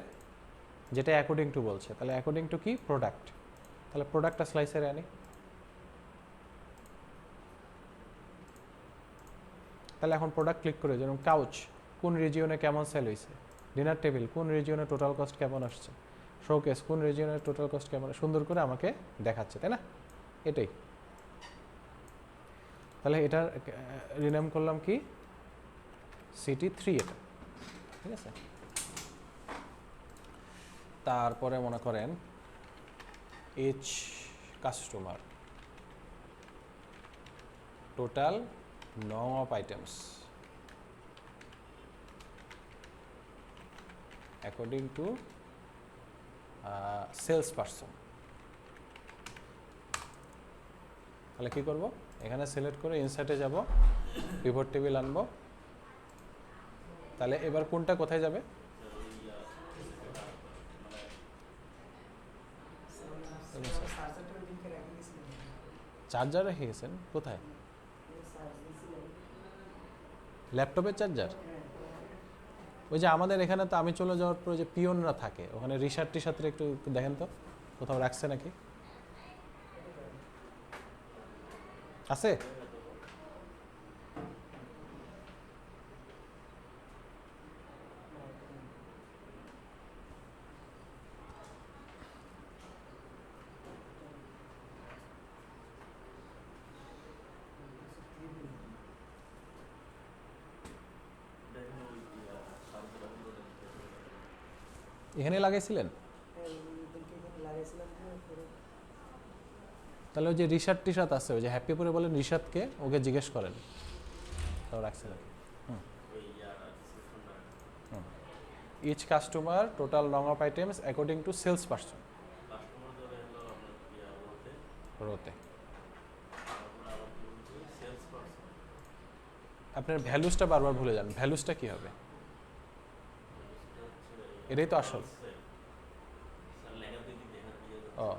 যেটা অ্যাকর্ডিং টু বলছে। তাহলে অ্যাকর্ডিং টু কি? প্রোডাক্ট। তাহলে প্রোডাক্টটা স্লাইসারে আনি। তাহলে এখন প্রোডাক্ট ক্লিক করে, যেমন কাউচ কোন রিজিয়নে কেমন সেল হয়েছে, ডিনার টেবিল কোন রিজিয়নে টোটাল কস্ট কেমন আসছে, শোকেস কোন রিজিয়নের টোটাল কস্ট কেমন, সুন্দর করে আমাকে দেখাচ্ছে, তাই না? এটাই। তাহলে এটার রিনেম করলাম কি? CT3 এটা, ঠিক আছে? তারপরে মনে করেন এইচ কাস্টমার, টোটাল নং of items according to sales person. তাহলে কী করব? এখানে সিলেক্ট করে ইনসার্টে যাব, পিভট টেবিল আনবো। তাহলে এবার কোনটা কোথায় যাবে? চার্জার রেখে গেছেন কোথায়? ল্যাপটপের চার্জার? ওই যে আমাদের এখানে তো আমি চলে যাওয়ার পরে যে পিয়নরা থাকে ওখানে রিসার্ট টিসার্ট একটু দেখেন তো কোথাও রাখছে নাকি, আছে? এখানে লাগাইছিলেন? তাহলে ওই যে রিসার্ট টিসার্ট আছে, ওই যে হ্যাপিপুরে বলেন রিসার্টকে, ওকে জিজ্ঞেস করেন তাও রাখছে নাকি। ইচ কাস্টমার টোটাল নং of items according to sales person, রোতে। আপনার ভ্যালুসটা বারবার ভুলে যান, ভ্যালুসটা কি হবে? এটাই তো আসল। ও,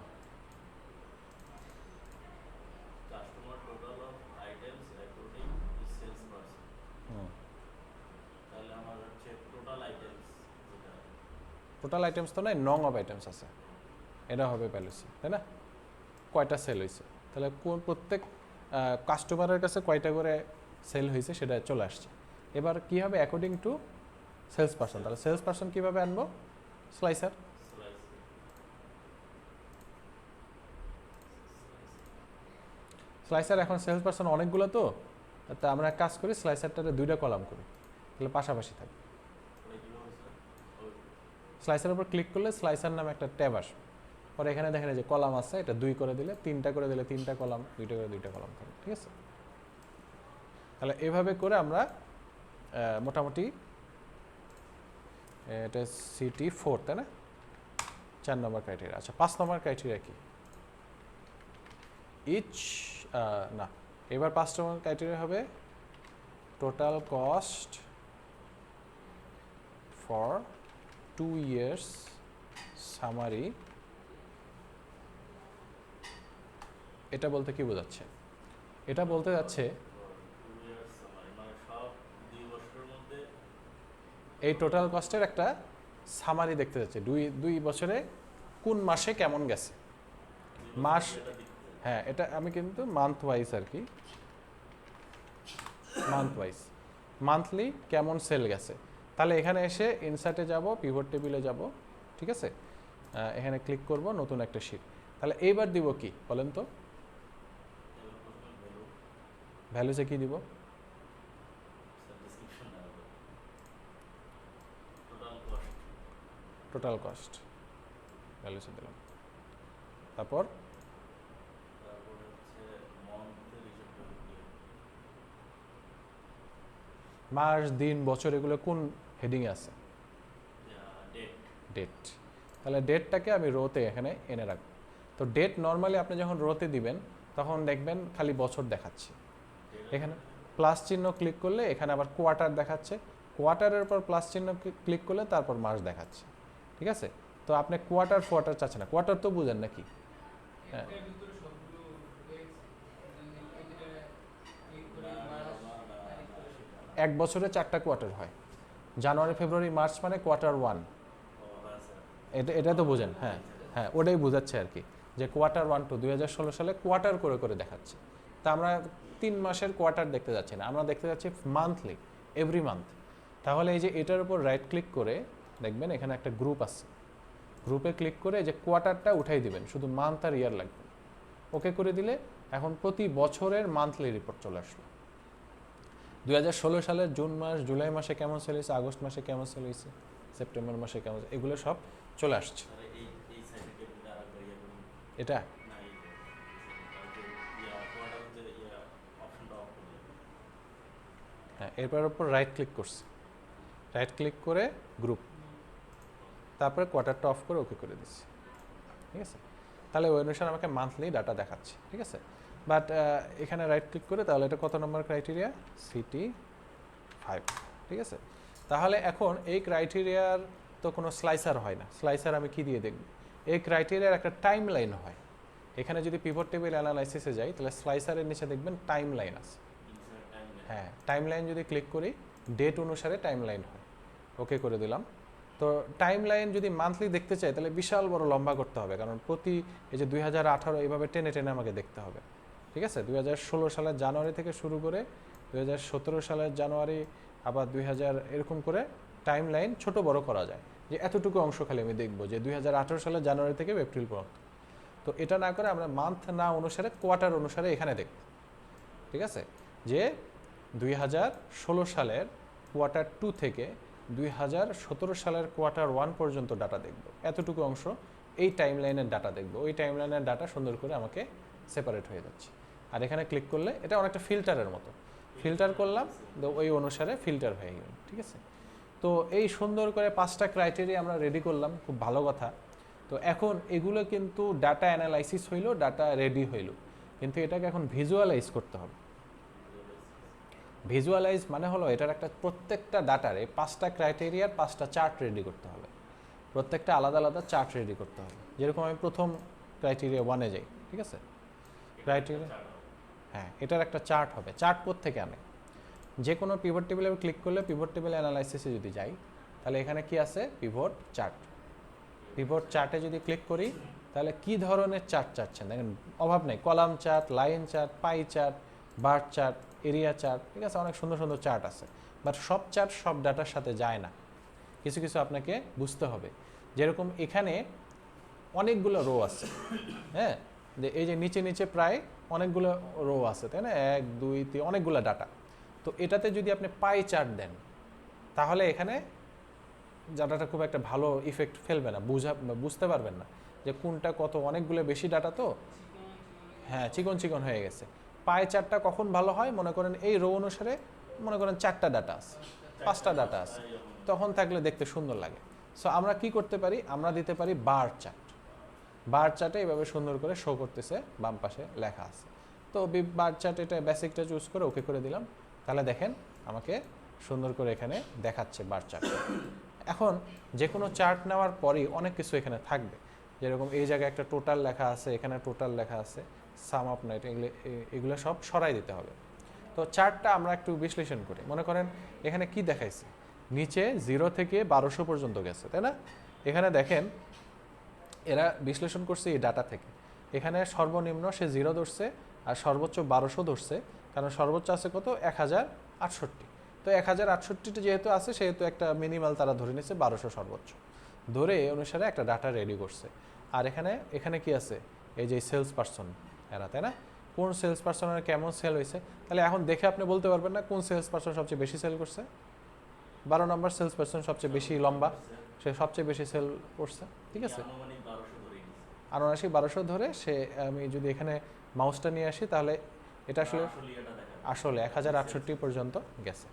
টোটাল আইটেমস তো নাই, নং অফ আইটেমস আছে, এটা হবে ভ্যালুসি, তাই না? কয়টা সেল হয়েছে, তাহলে কোন প্রত্যেক কাস্টমারের কাছে কয়টা করে সেল হয়েছে সেটা চলে আসছে। এবার কি হবে? According to sales person. তাহলে সেলস পারসন কীভাবে আনবো? স্লাইসার। স্লাইসার এখন সেলস পারসন অনেকগুলো তো, তা আমরা কাজ করি স্লাইসারটাতে দুইটা কলাম করি, তাহলে পাশাপাশি থাকে। স্লাইসারের উপর ক্লিক করলে স্লাইসার নামে একটা ট্যাব আসবে, পরে এখানে দেখেন যে কলাম আছে, এটা 2 করে দিলে 3টা করে দিলে 3টা কলাম, 2টা করে 2টা কলাম থাকে, ঠিক আছে? তাহলে এভাবে করে আমরা মোটামুটি, এটা CT4 তাই না? 4 নম্বর ক্রাইটেরিয়া। আচ্ছা, 5 নম্বর ক্রাইটেরিয়া কি? ইচ না, এবার 5 নম্বর ক্রাইটেরিয়া হবে total cost for 2 years summary. এটা বলতে কি বোঝাচ্ছে? এটা বলতে যাচ্ছে এই টোটাল কস্টের একটা সামারি দেখতে যাচ্ছে, দুই বছরে কোন মাসে কেমন গেছে মাস। হ্যাঁ, এটা আমি কিন্তু মান্থ ওয়াইজ আর কি, মান্থ ওয়াইজ মান্থলি কেমন সেল গেছে। তাহলে এখানে এসে ইনসার্টে যাব, পিভট টেবিলে যাব, ঠিক আছে? এখানে ক্লিক করব, নতুন একটা শিট। তাহলে এইবার দিব কি বলেন তো? ভ্যালুসে কি দিব? টোটাল কস্ট ভ্যালুসে দিলাম, তারপর মাস দিন বছর এগুলো কোন হেডিংয়ে আছে? ডেট। ডেট। তাহলে ডেটটাকে আমি রোতে এখানে এনে রাখবো। তো ডেট নর্মালি আপনি যখন রোতে দিবেন তখন দেখবেন খালি বছর দেখাচ্ছে। এখানে প্লাস চিহ্ন ক্লিক করলে এখানে আবার কোয়ার্টার দেখাচ্ছে, কোয়ার্টারের পর প্লাস চিহ্ন ক্লিক করলে তারপর মাস দেখাচ্ছে। ঠিক আছে? তো আপনি কোয়ার্টার চাচ্ছেন না, কোয়ার্টার তো বুঝেন নাকি? হ্যাঁ, এক বছরে 4টা কোয়ার্টার হয়, জানুয়ারি ফেব্রুয়ারি মার্চ মানে কোয়ার্টার 1। এটা তো বুঝেন? হ্যাঁ হ্যাঁ, ওটাই বোঝাচ্ছে আর কি, যে কোয়ার্টার 1 টু 2016 সালে কোয়ার্টার করে করে দেখাচ্ছে। তা আমরা 3 মাসের কোয়ার্টার দেখতে যাচ্ছি না, আমরা দেখতে যাচ্ছি মান্থলি, এভরি মান্থ। তাহলে এই যে এটার উপর রাইট ক্লিক করে দেখবেন এখানে একটা গ্রুপ আছে, গ্রুপে ক্লিক করে যে কোয়ার্টারটা উঠাই দিবেন, শুধু মান্থ আর ইয়ার লাগবে। ওকে করে দিলে এখন প্রতি বছরের মান্থলি রিপোর্ট চলে আসলো। 2016 সালের জুন মাস, জুলাই মাসে কেমন সেল হয়েছে, আগস্ট মাসে কেমন সেল হয়েছে, সেপ্টেম্বর মাসে কেমন, এগুলো সব চলে আসছে। এটা হ্যাঁ, এরপর উপর রাইট ক্লিক করছে, রাইট ক্লিক করে গ্রুপ, তারপরে কোয়ার্টারটা অফ করে ওকে করে দিচ্ছি। ঠিক আছে? তাহলে ওই অনুসারে আমাকে মান্থলি ডাটা দেখাচ্ছে। ঠিক আছে? বাট এখানে রাইট ক্লিক করে তাহলে এটা কত নম্বর ক্রাইটেরিয়া? সিটি 5। ঠিক আছে? তাহলে এখন এই ক্রাইটেরিয়ার তো কোনো স্লাইসার হয় না, স্লাইসার আমি কি দিয়ে দেখব? এই ক্রাইটেরিয়ার একটা টাইম লাইন হয়। এখানে যদি পিভট টেবিল অ্যানালাইসিসে যাই তাহলে স্লাইসারের নিচে দেখবেন টাইম লাইন আছে। হ্যাঁ, টাইম লাইন যদি ক্লিক করি ডেট অনুসারে টাইম লাইন হয়। ওকে করে দিলাম। তো টাইম লাইন যদি মান্থলি দেখতে চাই তাহলে বিশাল বড় লম্বা করতে হবে, কারণ প্রতি এই যে 2018 এইভাবে টেনে টেনে আমাকে দেখতে হবে। ঠিক আছে? 2016 সালের জানুয়ারি থেকে শুরু করে 2017 সালের জানুয়ারি, আবার 2000, এরকম করে টাইম লাইন ছোট বড় করা যায়, যে এতটুকু অংশ খালি আমি দেখবো যে 2018 সালের জানুয়ারি থেকে এপ্রিল পর্যন্ত। তো এটা না করে আমরা মান্থ না অনুসারে কোয়ার্টার অনুসারে এখানে দেখব। ঠিক আছে? যে 2016 সালের কোয়ার্টার 2 থেকে 2017 সালের কোয়ার্টার 1 পর্যন্ত ডাটা দেখব, এতটুকু অংশ এই টাইম লাইনের ডাটা দেখব। ওই টাইম লাইনের ডাটা সুন্দর করে আমাকে সেপারেট হয়ে যাচ্ছে। আর এখানে ক্লিক করলে এটা অনেকটা ফিল্টারের মতো, ফিল্টার করলাম, তো ওই অনুসারে ফিল্টার হয়ে গেল। ঠিক আছে? তো এই সুন্দর করে 5টা ক্রাইটেরিয়া আমরা রেডি করলাম, খুব ভালো কথা। তো এখন এগুলো কিন্তু ডাটা অ্যানালাইসিস হইলো, ডাটা রেডি হইলো, কিন্তু এটাকে এখন ভিজুয়ালাইজ করতে হবে। ভিজুয়ালাইজ মানে হলো এটার একটা প্রত্যেকটা ডাটারে 5টা ক্রাইটেরিয়ার 5টা চার্ট রেডি করতে হবে, প্রত্যেকটা আলাদা আলাদা চার্ট রেডি করতে হবে। যেরকম আমি প্রথম ক্রাইটেরিয়া 1-এ যাই। ঠিক আছে? ক্রাইটেরিয়া, হ্যাঁ, এটার একটা চার্ট হবে। চার্ট কোত্থেকে আনে? যে কোনো পিভট টেবিলে ক্লিক করলে, পিভট টেবিল অ্যানালাইসিসে যদি যাই তাহলে এখানে কি আছে? Pivot chart. পিভট চার্টে যদি ক্লিক করি তাহলে কি ধরনের চার্ট চাচ্ছেন দেখেন, অভাব নেই, column chart, line chart, pie chart, bar chart, area chart. ঠিক আছে? অনেক সুন্দর সুন্দর চার্ট আছে, বাট সব চার্ট সব ডাটার সাথে যায় না, কিছু কিছু আপনাকে বুঝতে হবে। যেরকম এখানে অনেকগুলো রো আছে, হ্যাঁ, এই যে নিচে নিচে প্রায় অনেকগুলো রো আছে, তাই না? 1 2 3 অনেকগুলো ডাটা। তো এটাতে যদি আপনি পাই চার্ট দেন তাহলে এখানে ডাটাটা খুব একটা ভালো ইফেক্ট ফেলবে না, বুঝতে পারবেন না যে কোনটা কত, অনেকগুলো বেশি ডাটা তো, হ্যাঁ, চিকন চিকন হয়ে গেছে। পাই চার্টটা কখন ভালো হয়? মনে করেন এই রো অনুসারে মনে করেন 4টা ডাটা আছে, 5টা ডাটা আছে, তখন থাকলে দেখতে সুন্দর লাগে। সো আমরা কি করতে পারি? আমরা দিতে পারি বার চার্ট। বার চার্টে এভাবে সুন্দর করে শো করতেছে, বাম পাশে লেখা আছে। তো বার চার্ট, এটা বেসিকটা চুজ করে ওকে করে দিলাম। তাহলে দেখেন আমাকে সুন্দর করে এখানে দেখাচ্ছে বার চার্ট। এখন যে কোনো চার্ট নেওয়ার পরই অনেক কিছু এখানে থাকবে, যেরকম এই জায়গায় একটা টোটাল লেখা আছে, এখানে টোটাল লেখা আছে, সাম আপ নাইট, এগুলো সব সরাই দিতে হবে। তো চার্টটা আমরা একটু বিশ্লেষণ করি। মনে করেন এখানে কি দেখাইছে, নিচে 0 থেকে 1200 পর্যন্ত গেছে, তাই না? এখানে দেখেন এরা বিশ্লেষণ করছে এই ডাটা থেকে। এখানে সর্বনিম্ন সে 0 ধরছে আর সর্বোচ্চ 1200 ধরছে, কারণ সর্বোচ্চ আছে কত? 1068। তো 1068টি যেহেতু আছে সেহেতু একটা মিনিমাল তারা ধরে নিচ্ছে 1200 সর্বোচ্চ, ধরে এই অনুসারে একটা ডাটা রেডি করছে। আর এখানে কি আছে? এই যে সেলস পারসন এরা, তাই না? কোন সেলস পারসনের কেমন সেল হয়েছে, তাহলে এখন দেখে আপনি বলতে পারবেন না কোন সেলস পারসন সবচেয়ে বেশি সেল করছে? 12 নম্বর সেলস পারসন সবচেয়ে বেশি লম্বা, সে সবচেয়ে বেশি সেল করছে। ঠিক আছে? আনুমানিক 1200 ধরে সে, আমি যদি এখানে মাউসটা নিয়ে আসি তাহলে এটা আসলে 1068 পর্যন্ত গেছে।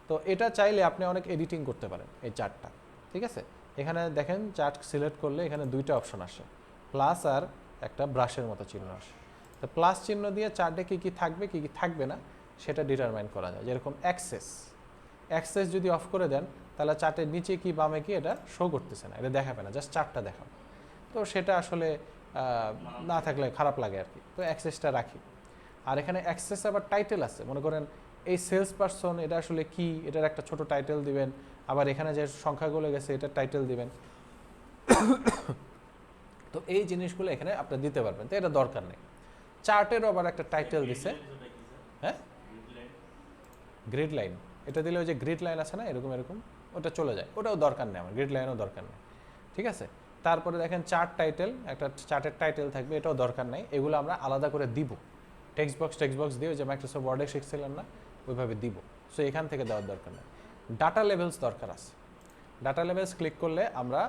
তো এটা চাইলে আপনি অনেক এডিটিং করতে পারেন এই চার্টটা, ঠিক আছে। এখানে দেখেন চার্ট সিলেক্ট করলে এখানে দুইটা অপশন আসে, প্লাস আর একটা ব্রাশের মতো চিহ্ন আসে। তো প্লাস চিহ্ন দিয়ে চার্টে কী কী থাকবে কী কী থাকবে না সেটা ডিটারমাইন করা যায়। যেরকম অ্যাক্সেস যদি অফ করে দেন তাহলে চার্টের নিচে কি বামে কি এটা শো করতেছে না, এটা দেখাবে না, জাস্ট চার্টটা দেখাবে। তো সেটা আসলে না থাকলে খারাপ লাগে আর কি, তো অ্যাক্সেসটা রাখি। আর এখানে অ্যাক্সেস আবার টাইটেল আছে, মনে করেন এই সেলস পারসন এটা আসলে কি, এটার একটা ছোট টাইটেল দিবেন, আবার এখানে যে সংখ্যাগুলো গেছে এটার টাইটেল দিবেন। তো এই জিনিসগুলো এখানে আপনি দিতে পারবেন, তো এটা দরকার নেই। চার্টেরও আবার একটা টাইটেল দিছে, হ্যাঁ গ্রিড লাইন, এটা দিলে ওই যে গ্রিড লাইন আছে না এরকম এরকম, ওটা চলে যায়, ওটাও দরকার নেই আমার, গ্রিড লাইনও দরকার নেই, ঠিক আছে। তারপরে দেখেন চার্ট টাইটেল, একটা চার্টের টাইটেল থাকবে, এটাও দরকার নেই, এগুলো আমরা আলাদা করে দিব, টেক্সট বক্স দিয়ে, ওই যে মাইক্রোসফট ওয়ার্ডে শিখছিলেন না ওইভাবে দিব। সো এখান থেকে দেওয়ার দরকার নেই। ডাটা লেভেলস দরকার আছে, ডাটা লেভেলস ক্লিক করলে আমরা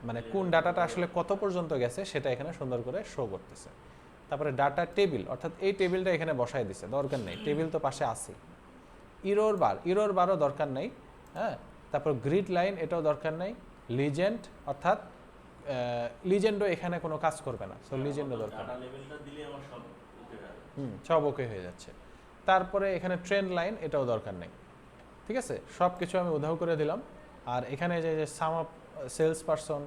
মানে কোন ডাটাটা আসলে কত পর্যন্ত গেছে সেটা এখানে সুন্দর করে শো করতেছে। তারপরে ডাটা টেবিল, অর্থাৎ এই টেবিলটা এখানে বসাই দিছে, দরকার নেই, টেবিল তো পাশে আছে। ইরোর বারও দরকার নেই, হ্যাঁ। তারপর গ্রিড লাইন, এটাও দরকার নেই। লিজেন্ড, অর্থাৎ লিজেন্ডও এখানে কোনো কাজ করবে না, সো লিজেন্ডও দরকার নেই। সব ওকে হয়ে যাচ্ছে। তারপরে এখানে ট্রেন্ড লাইন, এটাও দরকার নেই, ঠিক আছে। সব কিছু আমি উধাও করে দিলাম। আর এখানে যে সাম অফ সেলস পারসন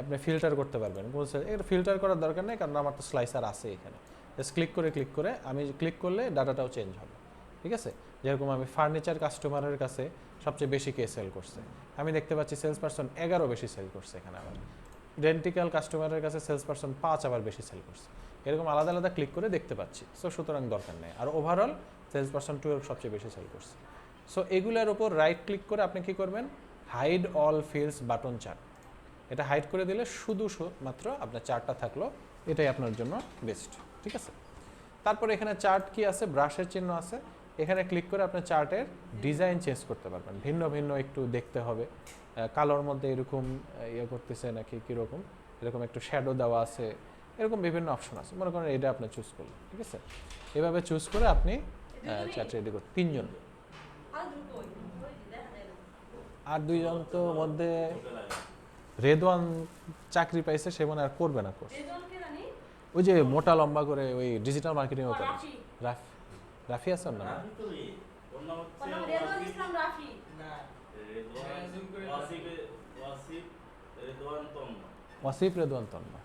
আপনি ফিল্টার করতে পারবেন, এটা ফিল্টার করার দরকার নেই, কারণ আমার তো স্লাইসার আছে এখানে। জাস্ট ক্লিক করে আমি ক্লিক করলে ডাটাটাও চেঞ্জ হবে, ঠিক আছে। যেরকম আমি ফার্নিচার কাস্টমারের কাছে সবচেয়ে বেশি কে সেল করছে, আমি দেখতে পাচ্ছি সেলস পারসন 11 বেশি সেল করছে এখানে। আবার ডেন্টিক্যাল কাস্টমারের কাছে সেলস পারসন 5 আবার বেশি সেল করছে, এরকম আলাদা আলাদা ক্লিক করে দেখতে পাচ্ছি। সো সুতরাং দরকার নেই। আর ওভারঅল সেলস পারসন 12 সবচেয়ে বেশি সেল করছে। সো এগুলোর উপর রাইট ক্লিক করে আপনি কি করবেন, hide all fields button chart, এটা হাইড করে দিলে শুধু মাত্র আপনার চার্টটা থাকলো, এটাই আপনার জন্য বেস্ট, ঠিক আছে। তারপরে এখানে চার্ট কি আছে, ব্রাশের চিহ্ন আছে, এখানে ক্লিক করে আপনার চার্টের ডিজাইন চেঞ্জ করতে পারবেন, ভিন্ন ভিন্ন একটু দেখতে হবে, কালোর মধ্যে এরকম ইয়ে করতেছে নাকি কীরকম, এরকম একটু শ্যাডো দেওয়া আছে, এরকম বিভিন্ন অপশন আছে, মনে করেন এটা আপনি চুজ করলেন, ঠিক আছে। এভাবে চুজ করে আপনি চার্ট রেডি করতে 3 জন। আর 2 জন তো মধ্যে রেদওয়ান চাকরি পাইছে, সে মনে আর করবে না কোর্স, ওই যে মোটা লম্বা করে ওই ডিজিটাল মার্কেটিং করে। রাফি আছে ওর নাম? ওয়াসিফ রেদওয়ান তন্মা।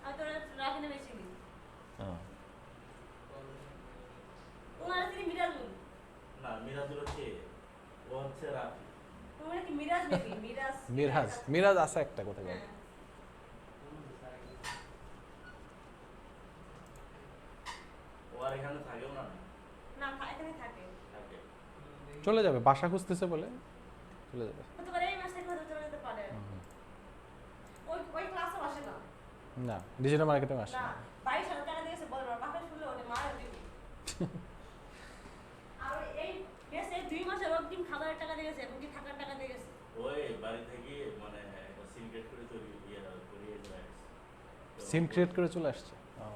মিরাজ আছে একটা কোথায় জানি। চলে যাবে, বাসা খুঁজতেছে বলে চলে যাবে। না ডিজিটাল মার্কেটিং আসে না। সিম ক্রিয়েট করে চলে আসছে। ও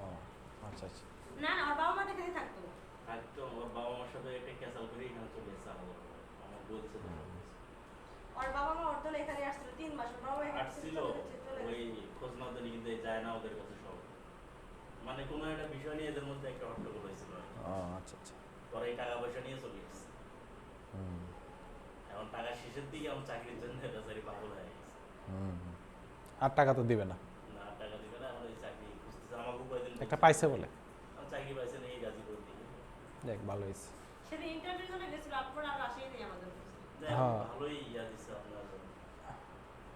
আচ্ছা আচ্ছা। না না, ওর বাবা মা এখানে থাকতো। ওর বাবা মার সাথে একটা ক্যাসাল করে এখানে চলে এসেছে, আমার বলছে তো। ওর বাবা মা ওর দলে এখানে আসছিল 3 মাস, ওর বাবা এখানে আসছিল, ওই খোঁজ না দিলে কিন্তু যায় না ওদের কাছে সব, মানে কোনো একটা বিষয় নিয়ে এদের মধ্যে একটা হট্টগোল হয়েছিল। আচ্ছা আচ্ছা। পরে এই টাকা পয়সা নিয়ে চলে এসেছে। এখন টাকা শেষের দিকে আমার চাকরির জন্য বেচারি পাগল হয়ে গেছে। আর টাকা তো দিবে না। না টাকা দিবে না, এখন এই চাকরি খুঁজতেছে, আমাকে কয়েকদিন একটা পাইছে বলে চাকরি পাইছে না এই গাজীপুর দিকে। দেখ ভালো হয়েছে। সেদিন ইন্টারভিউ জন্য গেছিল, আপনারা আর আসেই নেই আমাদের কাছে। হ্যাঁ ভালোই ইয়া দিচ্ছে আপনার,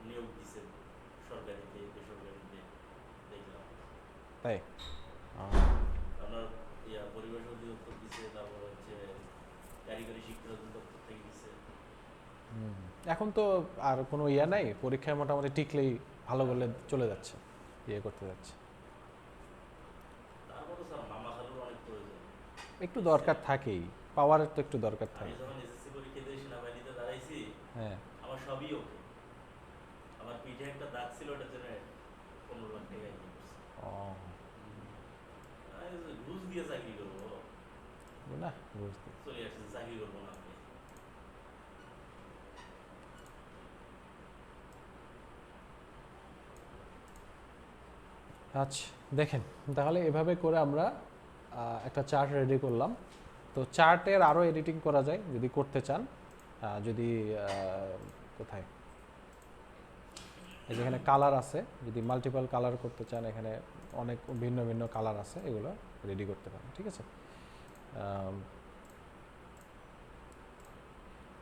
নিয়োগ দিচ্ছে সরকারিতে বেসরকারিতে দেখলাম। তাই আপনার ইয়া পরিবেশ অধিদপ্তর দিচ্ছে, তারপর হচ্ছে কারিগরি শিক্ষা অধিদপ্তর থেকে দিচ্ছে। এখন তো আর কোনো ইয়া নাই, পরীক্ষায় মোটামুটি টিকলেই ভালো করলে চলে যাচ্ছে, ইয়ে করতে যাচ্ছে। তারপরে স্যার মামা খালুর অনেক প্রয়োজন, একটু দরকার থাকেই, পাওয়ারের তো একটু দরকার আমি থাকে। যখন এসএসসি পরীক্ষা দিয়ে সেনাবাহিনীতে দাঁড়াইছি, হ্যাঁ আমার সবই ওকে। আমার পিঠে একটা দাগ ছিল, ওটার জন্য 15 লাখ টাকা ইয়ে করছে। ঘুষ দিয়ে চাকরি করবো না বুঝতে। চলে আসছে, চাকরি করবো না আপনি। আচ্ছা দেখেন, তাহলে এভাবে করে আমরা একটা চার্ট রেডি করলাম। তো চার্টের আরও এডিটিং করা যায় যদি করতে চান। যদি কোথায় এই যেখানে কালার আছে, যদি মাল্টিপল কালার করতে চান, এখানে অনেক ভিন্ন ভিন্ন কালার আছে, এগুলো রেডি করতে পারেন, ঠিক আছে।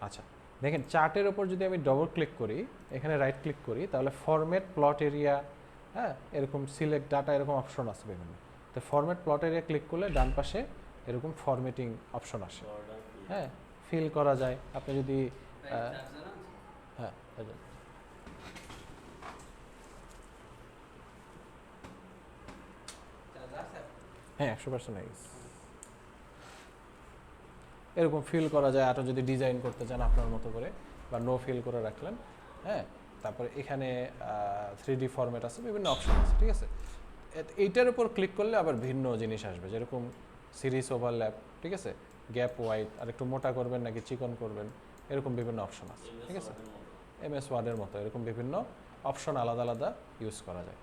আচ্ছা দেখেন, চার্টের ওপর যদি আমি ডবল ক্লিক করি, এখানে রাইট ক্লিক করি, তাহলে ফরম্যাট প্লট এরিয়া, হ্যাঁ এরকম সিলেক্ট ডাটা এরকম অপশন আছে বিভিন্ন। তো ফরম্যাট প্লট এরিয়া ক্লিক করলে ডান পাশে এরকম ফরম্যাটিং অপশন আসে, হ্যাঁ ফিল করা যায়। আপনি যদি হ্যাঁ হ্যাঁ 100% হয়ে গেছে। এরকম ফিল করা যায়, আরও যদি ডিজাইন করতে চান আপনার মতো করে, বা নো ফিল করে রাখলেন, হ্যাঁ। তারপরে এখানে 3D ফরম্যাট আছে, বিভিন্ন অপশন আছে, ঠিক আছে। এইটার উপর ক্লিক করলে আবার ভিন্ন জিনিস আসবে, যেরকম সিরিজ ওভারল্যাপ, ঠিক আছে, গ্যাপ ওয়াইড, আর একটু মোটা করবেন নাকি চিকন করবেন, এরকম বিভিন্ন অপশন আছে, ঠিক আছে। MS ওয়ার্ডের মতো এরকম বিভিন্ন অপশন আলাদা আলাদা ইউজ করা যায়।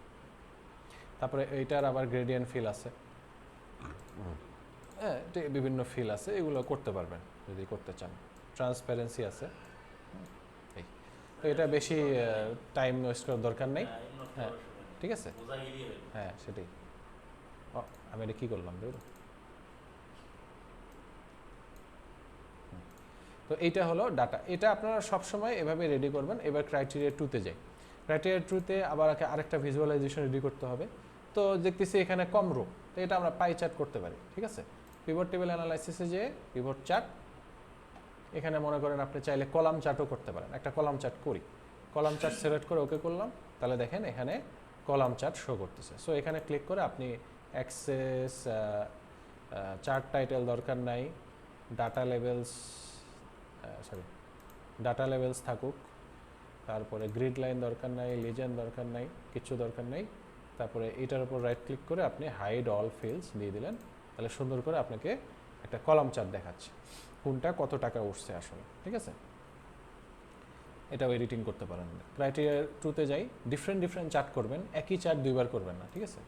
তারপরে এইটার আবার গ্রেডিয়েন্ট ফিল আছে, হ্যাঁ বিভিন্ন ফিল আছে, এগুলো করতে পারবেন যদি করতে চান। ট্রান্সপারেন্সি আছে, এই তো এটা বেশি টাইম ওয়েস্ট করার দরকার নেই, হ্যাঁ ঠিক আছে, হ্যাঁ সেটাই। আমি এটা কী করলাম দেখুন। তো এইটা হলো ডাটা, এটা আপনারা সবসময় এভাবে রেডি করবেন। এবার ক্রাইটেরিয়া 2-তে যাই। ক্রাইটেরিয়া 2-তে আবার আরেকটা ভিজুয়ালাইজেশন রেডি করতে হবে। তো দেখতেছি এখানে কম রো, তো এটা আমরা পাই চার্ট করতে পারি, ঠিক আছে। পিভট টেবিল অ্যানালাইসিসে যে পিভট চার্ট, এখানে মনে করেন আপনি চাইলে কলাম চার্টও করতে পারেন। একটা কলাম চার্ট করি, কলাম চার্ট সিলেক্ট করে ওকে করলাম, তাহলে দেখেন এখানে কলাম চার্ট শো করতেছে। সো এখানে ক্লিক করে আপনি অ্যাক্সেস, চার্ট টাইটেল দরকার নাই, ডাটা লেভেলস ডাটা লেভেলস থাকুক, তারপরে গ্রিড লাইন দরকার নাই, লিজেন্ড দরকার নাই, কিছু দরকার নেই। তারপরে এটার উপর রাইট ক্লিক করে আপনি হাইড অল ফিল্ডস দিয়ে দিলেন, তাহলে সুন্দর করে আপনাকে একটা কলাম চার্ট দেখাচ্ছে কোনটা কত টাকা উঠছে আসলে, ঠিক আছে। এটাও এডিটিং করতে পারেন। ক্রাইটেরিয়া 2-তে যাই, ডিফারেন্ট চার্ট করবেন, একই চার্ট দুইবার করবেন না, ঠিক আছে।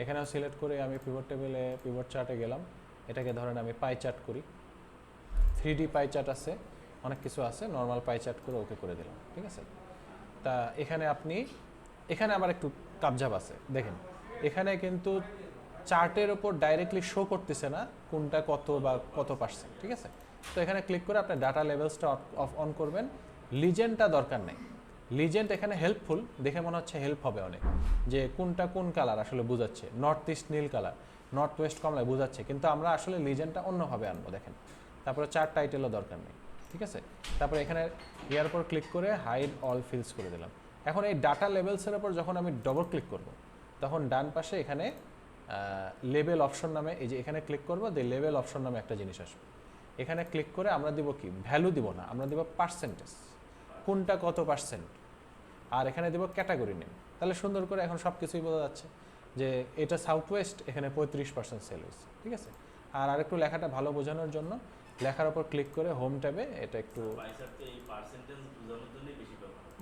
এখানেও সিলেক্ট করে আমি পিভট টেবিলে পিভট চার্টে গেলাম, এটাকে ধরেন আমি পাই চার্ট করি। 3D পাই চার্ট আছে, অনেক কিছু আছে, নর্মাল পাই চার্ট করে ওকে করে দিলাম, ঠিক আছে। তা এখানে আবার একটু কাবজাব আছে, দেখেন এখানে কিন্তু চার্টের ওপর ডাইরেক্টলি শো করতেছে না কোনটা কত বা কত পার্সেন্ট, ঠিক আছে। তো এখানে ক্লিক করে আপনি ডাটা লেভেলসটা অন করবেন। লিজেন্ডটা দরকার নেই, লিজেন্ড এখানে হেল্পফুল, দেখে মনে হচ্ছে হেল্প হবে অনেক, যে কোনটা কোন কালার আসলে বোঝাচ্ছে। নর্থ ইস্ট নীল কালার, নর্থ ওয়েস্ট কমলায় বোঝাচ্ছে, কিন্তু আমরা আসলে লিজেন্ডটা অন্যভাবে আনবো, দেখেন। তারপরে চার্ট টাইটেলও দরকার নেই, ঠিক আছে। তারপরে এখানে ইয়ার উপর ক্লিক করে হাইড অল ফিল্ডস করে দিলাম। এখন এই ডাটা লেভেলসের উপর যখন আমি ডবল ক্লিক করব, তখন ডান পাশে এখানে লেভেল অপশন নামে, এই যে এখানে ক্লিক করবো, লেভেল অপশন নামে একটা জিনিস আসবে। এখানে ক্লিক করে আমরা দিব কি, ভ্যালু দিব না, আমরা দিব পার্সেন্টেজ, কোনটা কত পার্সেন্ট, আর এখানে দিব ক্যাটাগরি নেম। তাহলে সুন্দর করে এখন সব কিছুই বোঝা যাচ্ছে যে এটা সাউথ ওয়েস্ট, এখানে 35% সেল হয়েছে, ঠিক আছে। আর আরেকটু লেখাটা ভালো বোঝানোর জন্য লেখার উপর ক্লিক করে হোম ট্যাবে এটা একটু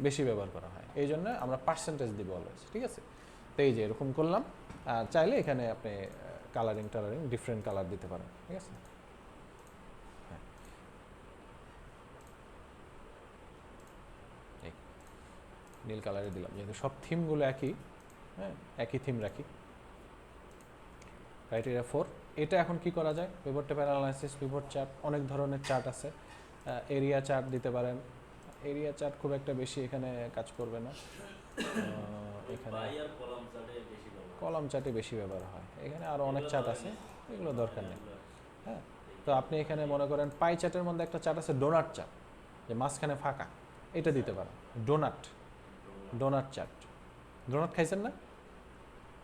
বেশি ব্যবহার করা হয়, এই জন্য আমরা পার্সেন্টেজ দিব অলওয়েজ, ঠিক আছে। তো এই যে এরকম করলাম, আর চাইলে এখানে আপনি কালারিং ডিফারেন্ট কালার দিতে পারেন, ঠিক আছে। হ্যাঁ এই নীল কালারে দিলাম, যেহেতু সব থিমগুলো একই, হ্যাঁ একই থিম রাখি। ক্রাইটেরিয়া 4, এটা এখন কি করা যায়, pivot table analysis, pivot chart, অনেক ধরনের চার্ট আছে। এরিয়া চার্ট দিতে পারেন, এরিয়া চার্ট খুব একটা বেশি এখানে কাজ করবে না, এখানে কলাম চার্টে বেশি ব্যবহার হয়, এখানে আরও অনেক চার্ট আছে, এগুলো দরকার নেই, হ্যাঁ। তো আপনি এখানে মনে করেন পাই চার্টের মধ্যে একটা চার্ট আছে ডোনাট চার্ট, যে মাঝখানে ফাঁকা, এটা দিতে পারেন। ডোনাট চার্ট, ডোনাট খাইছেন না,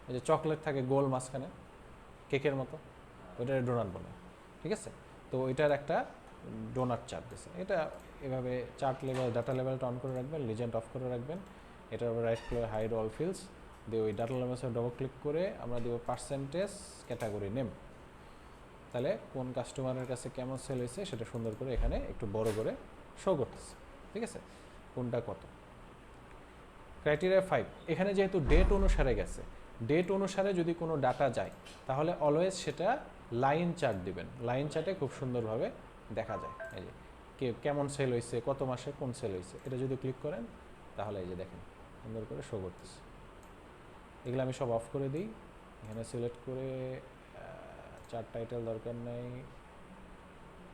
এই যে চকলেট থাকে গোল মাঝখানে কেকের মতো, ওইটার ডোনাট বলে, ঠিক আছে। তো ওইটার একটা ডোনাট চার্ট দিচ্ছে, এটা এভাবে চার্ট লেভেল, ডাটা লেভেলটা অন করে রাখবেন, লিজেন্ড অফ করে রাখবেন। এটার উপর right click hide all fields দিয়ে ওই ডাটা লেভেলসে ডবল ক্লিক করে আমরা দিব পার্সেন্টেজ, ক্যাটাগরি নেম, তাহলে কোন কাস্টমারের কাছে কেমন সেল হয়েছে সেটা সুন্দর করে এখানে একটু বড় করে শো করতেছে, ঠিক আছে, কোনটা কত। ক্রাইটেরিয়া 5, এখানে যেহেতু ডেট অনুসারে গেছে, ডেট অনুসারে যদি কোনো ডাটা যায় তাহলে অলওয়েজ সেটা লাইন চার্ট দিবেন। লাইন চার্টে খুব সুন্দরভাবে দেখা যায় এই যে কেমন সেল হয়েছে, কত মাসে কোন সেল হয়েছে, এটা যদি ক্লিক করেন তাহলে এই যে দেখেন সুন্দর করে শো করতেছে। এগুলো আমি সব অফ করে দিই, এখানে সিলেক্ট করে চার্ট টাইটেল দরকার নেই,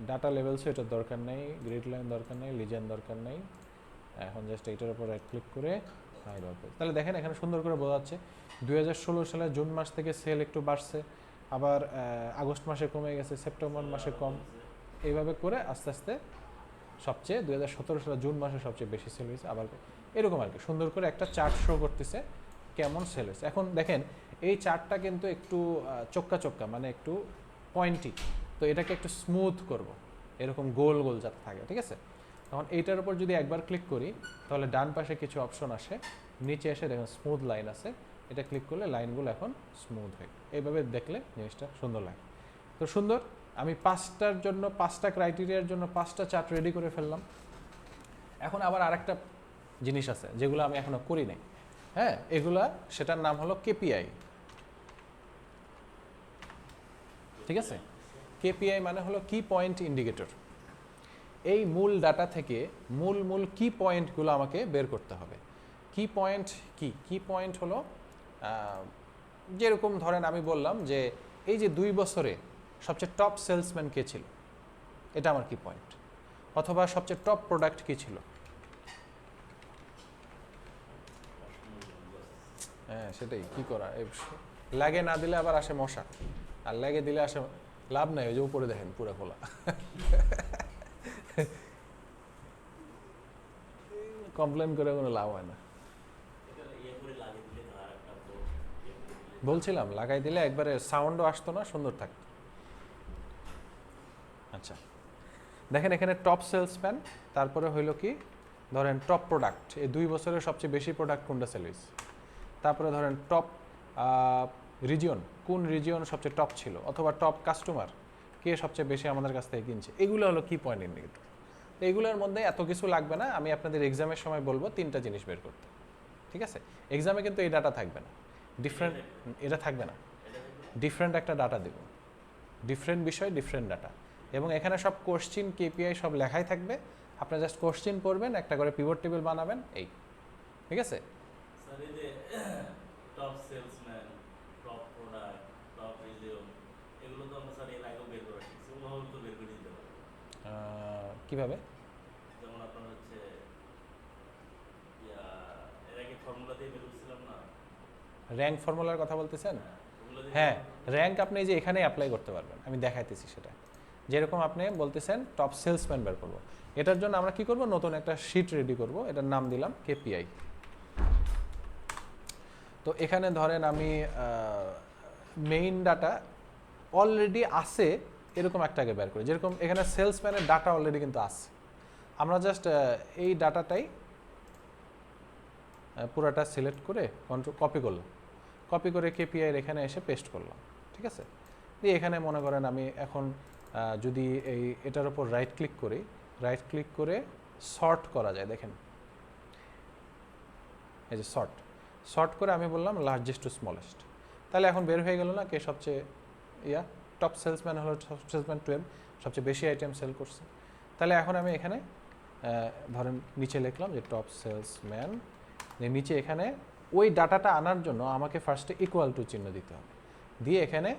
ডাটা লেভেলসও এটার দরকার নেই, গ্রিড লাইন দরকার নেই, লিজেন্ড দরকার নেই। এখন জাস্ট এইটার উপর রাইট ক্লিক করে হাইড আউট। তাহলে দেখেন এখানে সুন্দর করে বোঝা যাচ্ছে 2016 সালের জুন মাস থেকে সেল একটু বাড়ছে, আবার আগস্ট মাসে কমে গেছে, সেপ্টেম্বর মাসে কম, এইভাবে করে আস্তে আস্তে সবচেয়ে 2017 সালের জুন মাসে সবচেয়ে বেশি সেল হয়েছে, আবার এরকম আর কি সুন্দর করে একটা চার্ট শো করতেছে কেমন সেল হয়েছে। এখন দেখেন এই চার্টটা কিন্তু একটু চক্কা চক্কা, মানে একটু পয়েন্টি, তো এটাকে একটু স্মুথ করব, এরকম গোল গোল যাতে থাকে, ঠিক আছে। তখন এইটার উপর যদি একবার ক্লিক করি তাহলে ডান পাশে কিছু অপশন আসে, নিচে এসে দেখুন স্মুথ লাইন আছে, এটা ক্লিক করলে লাইনগুলো এখন স্মুথ হয়। এইভাবে দেখলে জিনিসটা সুন্দর লাগে। তো সুন্দর, আমি 5টার জন্য 5টা ক্রাইটেরিয়ার জন্য 5টা চার্ট রেডি করে ফেললাম। এখন আবার আরেকটা জিনিস আছে যেগুলো আমি এখনো করি নাই, হ্যাঁ, এগুলা সেটার নাম হলো কেপিআই, ঠিক আছে। কেপিআই মানে হলো কি পয়েন্ট ইন্ডিকেটর। এই মূল ডাটা থেকে মূল কি পয়েন্টগুলো আমাকে বের করতে হবে। কি পয়েন্ট কি পয়েন্ট হলো যেরকম ধরেন আমি বললাম যে এই যে 2 বছরে সবচেয়ে টপ সেলসম্যান কে ছিল, এটা আমার কি পয়েন্ট, অথবা সবচেয়ে টপ প্রোডাক্ট কি ছিল। হ্যাঁ সেটাই, কি করা, লাগে না দিলে আবার আসে মশা, আর লাগে দিলে আসে লাভ নাই, ওই যে উপরে দেখেন পুরো খোলা। কমপ্লেন করে কোনো লাভ হয় না। বলছিলাম লাগাই দিলে একবারে সাউন্ডও আসতো না, সুন্দর থাকতো। আচ্ছা দেখেন এখানে টপ সেলসম্যান, তারপরে হইলো কি ধরেন টপ প্রোডাক্ট, এই 2 বছরের সবচেয়ে বেশি প্রোডাক্ট কোনটা সেল হয়েছে, তারপরে ধরেন টপ রিজিয়ন, কোন রিজিয়ন সবচেয়ে টপ ছিল, অথবা টপ কাস্টমার কে সবচেয়ে বেশি আমাদের কাছ থেকে কিনছে, এগুলো হলো কি পয়েন্ট ইন্ডিকেটর। তো এইগুলোর মধ্যে এত কিছু লাগবে না, আমি আপনাদের এক্সামের সময় বলবো 3টা জিনিস বের করতে, ঠিক আছে। এক্সামে কিন্তু এই ডাটা থাকবে না, ডিফারেন্ট, এটা থাকবে না, ডিফারেন্ট একটা ডাটা দেব, ডিফারেন্ট বিষয় ডিফারেন্ট ডাটা, এবং এখানে সব কোশ্চিন কেপিআই সব লেখাই থাকবে। আপনি জাস্ট কোশ্চিন পড়বেন, একটা করে পিভট টেবিল বানাবেন, এই, ঠিক আছে। স্যার এই যে top salesman, top product, top region, এগুলো তো আমরা স্যার এর আগেও বের করে শিখছি, ওভাবে তো বের করে দিতে পারবো। কিভাবে? যেমন আপনার হচ্ছে এর আগে ফর্মুলা দিয়ে বের করছিলাম না, র্যাঙ্ক ফর্মুলার কথা বলতেছেন? ওগুলো দিয়ে হ্যাঁ, র্যাঙ্ক আপনি যে এখানে অ্যাপ্লাই করতে পারবেন, আমি দেখাইতেছি সেটা। যেরকম আপনি বলতেছেন টপ সেলসম্যান বের করবো, এটার জন্য আমরা কি করব, নতুন একটা শিট রেডি করব, এটার নাম দিলাম কেপিআই। তো এখানে ধরেন আমি মেইন ডাটা অলরেডি আছে এরকম একটাকে বের করি, যেরকম এখানে সেলসম্যানের ডাটা অলরেডি কিন্তু আছে, আমরা জাস্ট এই ডাটাটাই পুরাটা সিলেক্ট করে কন্ট্রোল কপি করলাম, কপি করে কেপিআইয়ের এখানে এসে পেস্ট করলাম, ঠিক আছে। দিয়ে এখানে মনে করেন আমি এখন যদি এটার উপর রাইট ক্লিক করি, রাইট ক্লিক করে সর্ট করা যায়, দেখেন এই যে সর্ট করে আমি বললাম লার্জেস্ট টু স্মলেস্ট, তাহলে এখন বের হয়ে গেল না কে সবচেয়ে টপ সেলসম্যান হলো সেলসম্যান 12, সবচেয়ে বেশি আইটেম সেল করছে। তাহলে এখন আমি এখানে ধরেন নিচে লিখলাম যে টপ সেলসম্যান, নিচে এখানে ওই ডাটাটা আনার জন্য আমাকে ফার্স্টে ইকুয়াল টু চিহ্ন দিতে হবে, দিয়ে এখানে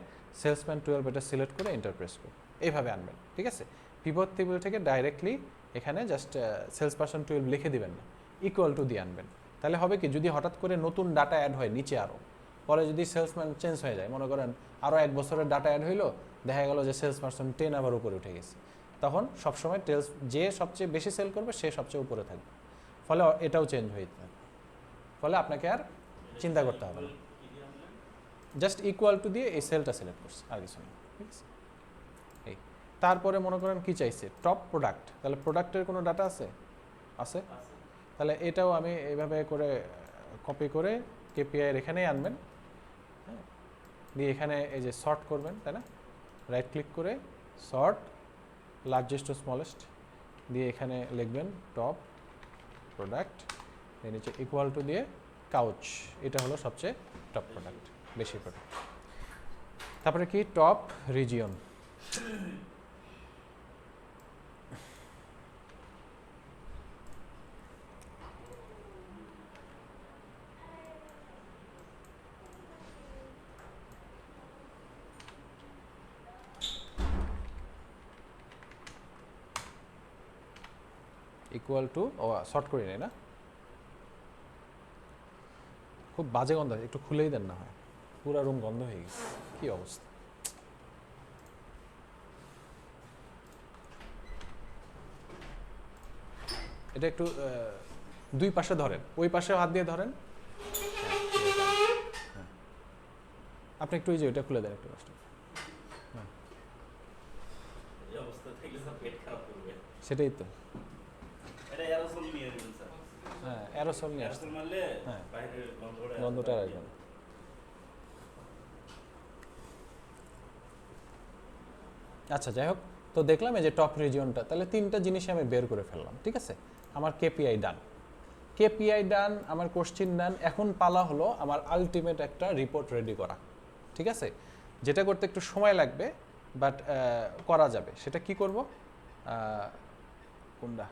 সেলসম্যান 12 এটা সিলেক্ট করে এন্টার প্রেস করুন, এইভাবে আনবেন, ঠিক আছে। পিভট টেবিল থেকে ডাইরেক্টলি এখানে জাস্ট সেলস পারসন 12 লিখে দিবেন না, ইকুয়াল টু দিয়ে আনবেন। তাহলে হবে কি, যদি হঠাৎ করে নতুন ডাটা অ্যাড হয় নিচে আরও, পরে যদি সেলসম্যান চেঞ্জ হয়ে যায়, মনে করেন আরও 1 বছরের ডাটা অ্যাড হইলো, দেখা গেল যে সেলস পারসন 10 আবার উপরে উঠে গেছে, তখন সবসময় যে সবচেয়ে বেশি সেল করবে সে সবচেয়ে উপরে থাকবে, ফলে এটাও চেঞ্জ হয়ে থাকবে, ফলে আপনাকে আর চিন্তা করতে হবে না, জাস্ট ইকুয়াল টু দিয়ে এই সেলটা সিলেক্ট করছে, আর কিছু না, ঠিক আছে। এই তারপরে মনে করেন কি চাইছে, টপ প্রোডাক্ট, তাহলে প্রোডাক্টের কোনো ডাটা আছে, তাহলে এটাও আমি এইভাবে করে কপি করে কেপিআইয়ের এখানেই আনবেন, হ্যাঁ, দিয়ে এখানে এই যে সর্ট করবেন, তাই না, রাইট ক্লিক করে সর্ট লার্জেস্ট টু স্মলেস্ট, দিয়ে এখানে লিখবেন টপ প্রোডাক্ট, নিচে ইকুয়াল টু দিয়ে কাউচ, এটা হলো সবচেয়ে টপ প্রোডাক্ট। বেশি প্রোডাক্ট। তারপরে কি টপ রিজিয়ন, ইকুয়াল টু, ও শর্ট করে নেই না, খুব বাজে গন্ধ, একটু খুলেই দেন না হয়, পুরো রুম গন্ধ হয়ে গেছে, কি অবস্থা। এটা একটু দুই পাশে ধরেন, ওই পাশে হাত দিয়ে ধরেন, হ্যাঁ। আপনি একটু ওই যে ওইটা খুলে দেন একটু কষ্ট, এই অবস্থা থাকলে স্যার পেট খারাপ করবে। সেটাই তো, এটা অ্যারোসল নিয়ে নেবেন স্যার। হ্যাঁ অ্যারোসল নিয়ে আসতে, অ্যারোসল মারলে হ্যাঁ। বাইরের গন্ধটা রাখবেন। আচ্ছা যাই হোক, তো দেখলাম এই যে টপ রিজিয়নটা, তাহলে তিনটা জিনিস আমি বের করে ফেললাম, ঠিক আছে। আমার কেপিআই ডান, কেপিআই ডান, আমার কোশ্চিন ডান। এখন পালা হলো আমার আলটিমেট একটা রিপোর্ট রেডি করা, ঠিক আছে, যেটা করতে একটু সময় লাগবে, বাট করা যাবে। সেটা কি করব, কোনটা,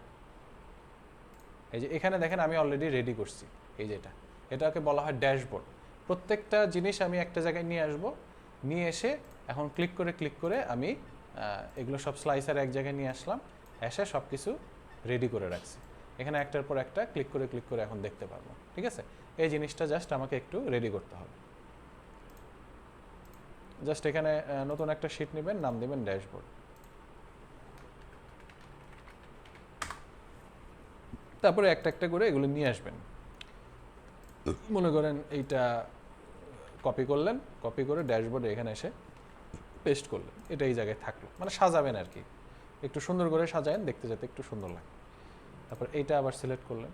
এই যে এখানে দেখেন আমি অলরেডি রেডি করছি, এই যেটা, এটাকে বলা হয় ড্যাশবোর্ড। প্রত্যেকটা জিনিস আমি একটা জায়গায় নিয়ে আসব, নিয়ে এসে এখন ক্লিক করে আমি এগুলো সব স্লাইসার এক জায়গায় নিয়ে আসলাম, এসে সব কিছু রেডি করে রাখছি। এখানে একটার পর একটা ক্লিক করে এখন দেখতে পারবো, ঠিক আছে। এই জিনিসটা জাস্ট আমাকে একটু রেডি করতে হবে। জাস্ট এখানে নতুন একটা শিট নেবেন, নাম দেবেন ড্যাশবোর্ড। তারপরে একটা একটা করে এগুলো নিয়ে আসবেন। মনে করেন এইটা কপি করলেন, কপি করে ড্যাশবোর্ডে এখানে এসে পেস্ট করলেন, এটা এই জায়গায় থাকলো, মানে সাজাবেন আর কি, একটু সুন্দর করে সাজায়েন, দেখতে যাতে একটু সুন্দর লাগে। তারপর এইটা আবার সিলেক্ট করলেন,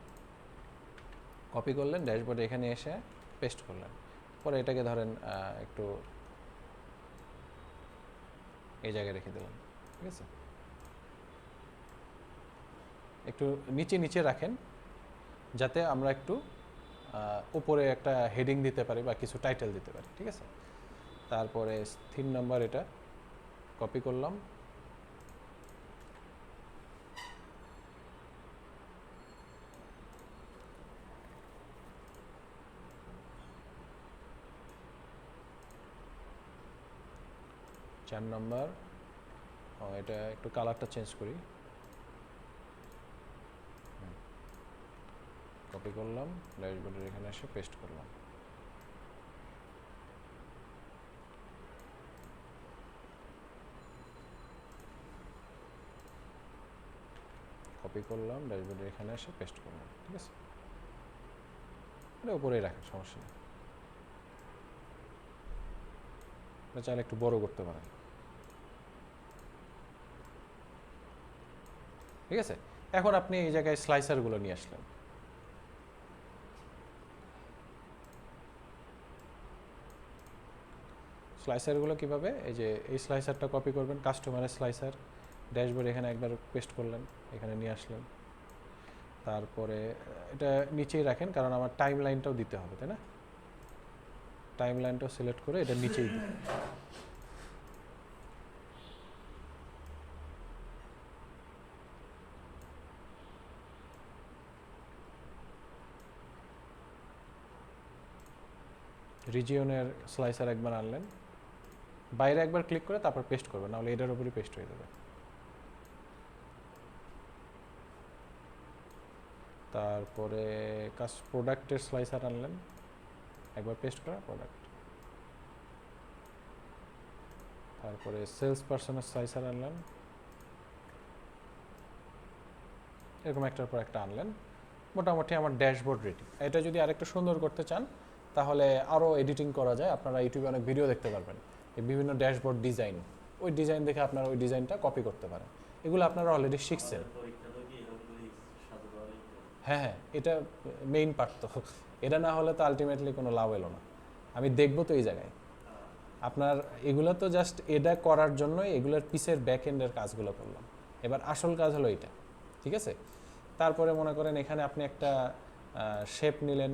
কপি করলেন, ড্যাশবোর্ডে এখানে এসে পেস্ট করলেন। পরে এটাকে ধরেন একটু এই জায়গায় রেখে দিলাম, ঠিক আছে। একটু নিচে রাখেন, যাতে আমরা একটু উপরে একটা হেডিং দিতে পারি বা কিছু টাইটেল দিতে পারি, ঠিক আছে। তারপরে 3 নম্বর এটা কপি করলাম, চার নম্বর, এটা একটু কালারটা চেঞ্জ করি, কপি করলাম, ড্যাশবোর্ডের এখানে এসে পেস্ট করলাম। কপি করলাম, ড্যাশবোর্ডের এখানে এসে পেস্ট করলাম, ঠিক আছে। এটা উপরেই রাখেন, সমস্যা নেই। এটা চাইলে একটু বড় করতে পারেন, ঠিক আছে। এখন আপনি এই জায়গায় স্লাইসারগুলো নিয়ে আসলেন, স্লাইসারগুলো কিভাবে, এই যে এই স্লাইসারটা কপি করবেন, কাস্টমারের স্লাইসার, ড্যাশবোর্ড এখানে একবার পেস্ট করলেন, এখানে নিয়ে আসলেন। তারপরে এটা নিচেই রাখেন, কারণ আমার টাইম লাইনটাও দিতে হবে, তাই না। টাইম লাইনটাও সিলেক্ট করে এটা নিচেই দিই। রিজিয়নের স্লাইসার একবার আনলেন, বাইরে একবার ক্লিক করে তারপর পেস্ট করবেন, নাহলে এটার উপরই পেস্ট হয়ে যাবে। তারপরে প্রোডাক্টের স্লাইসার আনলেন, একবার পেস্ট করা প্রোডাক্ট। তারপরে সেলস পার্সনের স্লাইসার আনলেন, এরকম একটার পর একটা আনলেন। মোটামুটি আমার ড্যাশবোর্ড রেডি। এটা যদি আরেকটু সুন্দর করতে চান তাহলে আরও এডিটিং করা যায়, আপনারা ইউটিউবে অনেক ভিডিও দেখতে পারবেন, এই বিভিন্ন ড্যাশবোর্ড ডিজাইন, ওই ডিজাইন দেখে আপনারা ওই ডিজাইনটা কপি করতে পারেন। এগুলো আপনারা অলরেডি শিখছেন। হ্যাঁ, এটা মেইন পার্ট তো, এটা না হলে তো আলটিমেটলি কোনো লাভ এলো না। আমি দেখবো তো এই জায়গায় আপনার এগুলো তো জাস্ট এটা করার জন্যই এগুলোর পিসের ব্যাক এন্ডের কাজগুলো করলাম। এবার আসল কাজ হলো এটা, ঠিক আছে। তারপরে মনে করেন এখানে আপনি একটা শেপ নিলেন,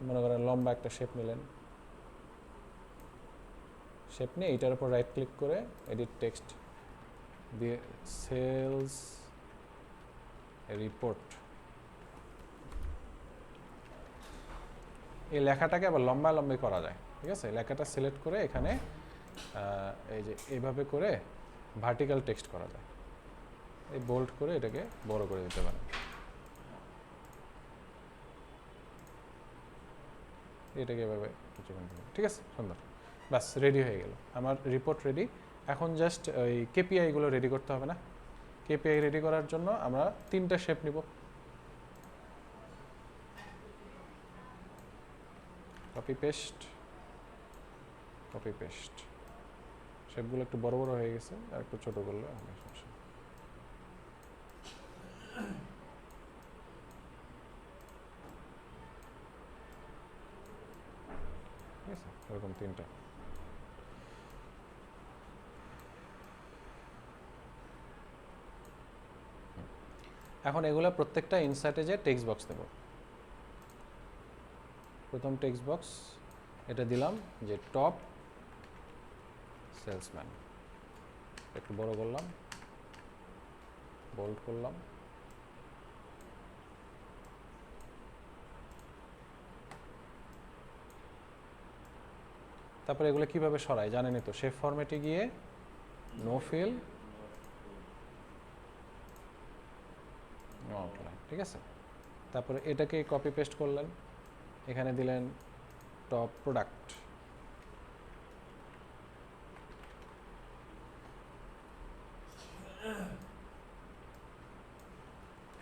মনে করেন লম্বা একটা শেপ নিলেন, শেপ নিয়ে এইটার উপর রাইট ক্লিক করে এডিট টেক্সট দিয়ে সেলস রিপোর্ট, এই লেখাটাকে আবার লম্বা লম্বি করা যায়, ঠিক আছে। লেখাটা সিলেক্ট করে এখানে এই যে এইভাবে করে ভার্টিক্যাল টেক্সট করা যায়, এই বোল্ড করে এটাকে বড় করে দিতে পারেন, এটাকে এভাবে কিছুক্ষণ, ঠিক আছে, সুন্দর, ব্যাস রেডি হয়ে গেল আমার রিপোর্ট রেডি। এখন জাস্ট ওই কেপিআইগুলো রেডি করতে হবে না? কেপিআই রেডি করার জন্য আমরা 3টা শেপ নিব, কপি পেস্ট, কপি পেস্ট, শেপগুলো একটু বড় বড় হয়ে গেছে, আর একটু ছোট করলে হবে সমস্যা। ঠিক আছে, এরকম 3টা। এখন এগুলো প্রত্যেকটা ইনসার্টে যে টেক্সট বক্স দেব। প্রথম টেক্সট বক্স এটা দিলাম যে টপ সেলসম্যান, একটু বড় করলাম, বোল্ড করলাম, তারপরে এগুলো কিভাবে সরাই জানেনই তো, শেপ ফরম্যাটে গিয়ে নো ফিল নো আউটলাইন, ঠিক আছে। তারপরে এটাকে কপি পেস্ট করলেন, এখানে দিলেন টপ প্রোডাক্ট,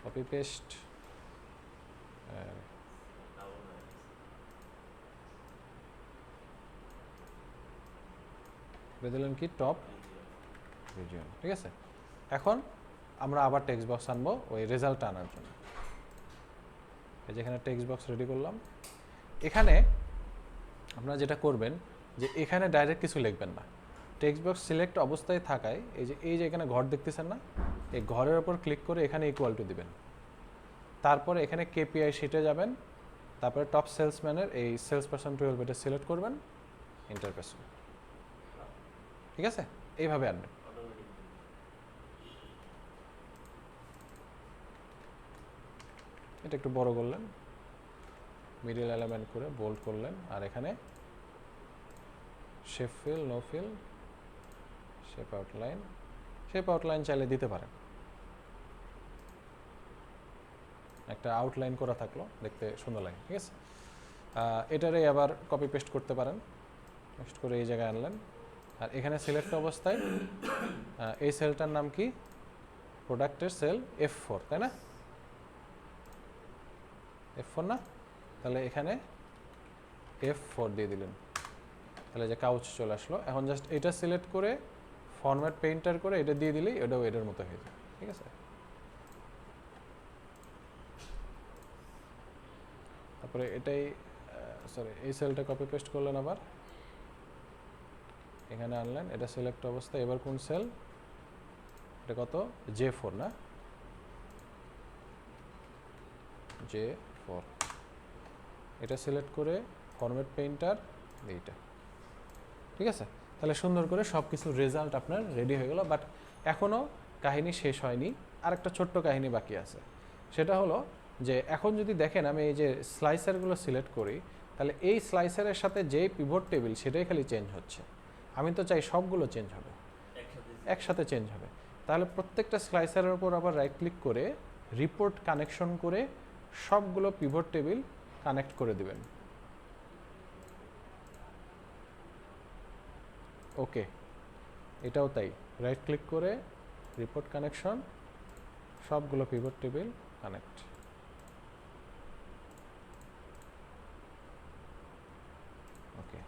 কপি পেস্ট, দিলেন কি টপ রিজিয়ন, ঠিক আছে। এখন আমরা আবার টেক্সট বক্স আনবো ওই রেজাল্ট আনার জন্য, এই যেখানে টেক্সট বক্স রেডি করলাম। এখানে আপনারা যেটা করবেন যে এখানে ডাইরেক্ট কিছু লিখবেন না, টেক্সট বক্স সিলেক্ট অবস্থায় থাকায় এই যে এখানে ঘর দেখতেছেন না, এই ঘরের ওপর ক্লিক করে এখানে ইকুয়াল টু দিবেন, তারপরে এখানে কেপিআই শিটে যাবেন, তারপরে টপ সেলসম্যানের এই সেলস পারসন 12 এটা সিলেক্ট করবেন, এন্টার প্রেস করবেন, ঠিক আছে, এইভাবে আনবেন। এটা একটু বড় করলেন, মিডল এলিমেন্ট করে বোল্ড করলেন, আর এখানে shape fill no fill, shape outline চাইলে দিতে পারেন, একটা আউটলাইন করা থাকলো দেখতে সুন্দর লাগে, ঠিক আছে। এটারে আবার কপি পেস্ট করতে পারেন, পেস্ট করে এই জায়গায় আনলেন, আর এখানে সিলেক্ট অবস্থায় এই সেলটার নাম কি, প্রোডাক্টের সেল F4, তাই না, F4 না, তাহলে এখানে F4 দিয়ে দিলেন, তাহলে যে কাউচ চলে আসলো। এখন জাস্ট এটা সিলেক্ট করে ফরম্যাট পেইন্টার করে এটা দিয়ে দিলেই এটাও এটার মতো হয়ে যাবে, ঠিক আছে। তারপরে এটাই এই সেলটা কপি পেস্ট করলেন, আবার এখানে আনলেন, এটা সিলেক্ট অবস্থায় এবার কোন সেল, এটা কত, J4 না, J4, এটা সিলেক্ট করে ফরম্যাট পেইন্টার এইটা, ঠিক আছে। তাহলে সুন্দর করে সব কিছু রেজাল্ট আপনার রেডি হয়ে গেল। বাট এখনও কাহিনী শেষ হয়নি, আর একটা ছোট্ট কাহিনী বাকি আছে। সেটা হলো যে এখন যদি দেখেন আমি এই যে স্লাইসারগুলো সিলেক্ট করি, তাহলে এই স্লাইসারের সাথে যেই পিভট টেবিল সেটাই খালি চেঞ্জ হচ্ছে, আমি তো চাই সবগুলো চেঞ্জ হবে, একসাথে চেঞ্জ হবে। তাহলে প্রত্যেকটা স্লাইসারের উপর আবার রাইট ক্লিক করে রিপোর্ট কানেকশন করে সবগুলো পিভট টেবিল কানেক্ট করে দিবেন। ওকে, এটাও তাই, রাইট ক্লিক করে রিপোর্ট কানেকশন, সবগুলো পিভট টেবিল কানেক্ট। ওকে,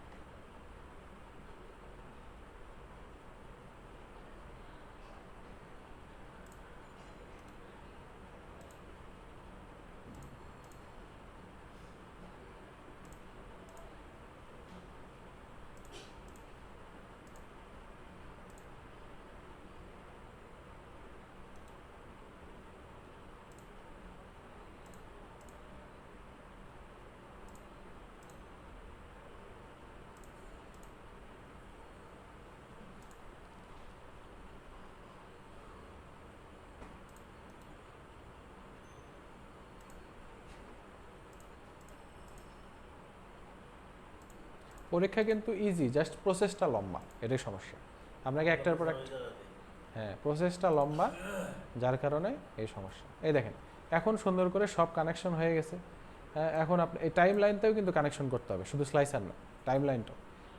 পরীক্ষা কিন্তু ইজি, জাস্ট প্রসেসটা লম্বা, এটাই সমস্যা। আপনাকে একটার পর একটা, হ্যাঁ প্রসেসটা লম্বা, যার কারণে এই সমস্যা। এই দেখেন এখন সুন্দর করে সব কানেকশন হয়ে গেছে। এখন আপনি এই টাইম লাইনটাও কিন্তু কানেকশন করতে হবে, শুধু স্লাইসার না, টাইম লাইনটাও।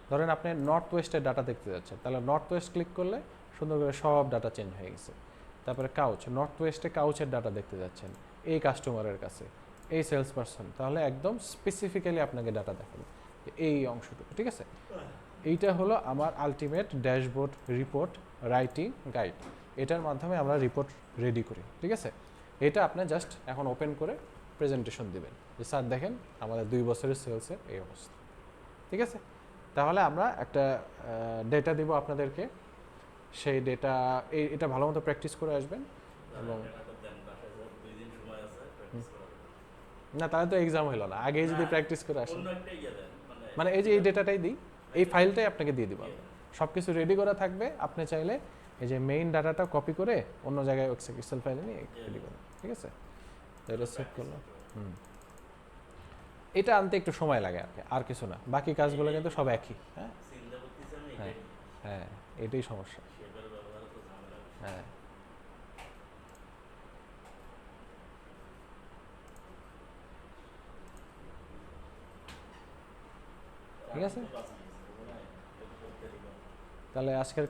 ধরেন আপনি নর্থ ওয়েস্টের ডাটা দেখতে যাচ্ছেন, তাহলে নর্থ ওয়েস্ট ক্লিক করলে সুন্দর করে সব ডাটা চেঞ্জ হয়ে গেছে। তারপরে কাউচ, নর্থ ওয়েস্টে কাউচের ডাটা দেখতে যাচ্ছেন এই কাস্টমারের কাছে, এই সেলস পারসন, তাহলে একদম স্পেসিফিক্যালি আপনাকে ডাটা দেখাবে এই অংশটুকু, ঠিক আছে। এইটা হলো আমার ultimate dashboard report writing guide. এটার মাধ্যমে আমরা রিপোর্ট রেডি করি, ঠিক আছে। এটা আপনি জাস্ট এখন ওপেন করে প্রেজেন্টেশন দিবেন যে স্যার দেখেন আমাদের 2 বছরের সেলসের এই অবস্থা, ঠিক আছে। তাহলে আমরা একটা ডেটা দিব আপনাদেরকে, সেই ডেটা এটা ভালো মতো প্র্যাকটিস করে আসবেন। এবং না তাহলে তো এক্সাম হলো না, আগেই যদি প্র্যাকটিস করে আসেন, মানে এই যে এই ডেটাটাই দিই, এই ফাইলটাই আপনাকে দিয়ে দিব, সব কিছু রেডি করা থাকবে। আপনি চাইলে এই যে মেইন ডাটাটা কপি করে অন্য জায়গায় এক্সেল ফাইলে নিয়ে রেডি করুন, ঠিক আছে। তো এটা সেভ করলাম। এটা আনতে একটু সময় লাগে আর কিছু না, বাকি কাজগুলো কিন্তু সব একই। হ্যাঁ হ্যাঁ হ্যাঁ, এটাই সমস্যা। হ্যাঁ ঠিক আছে, তাহলে আজকের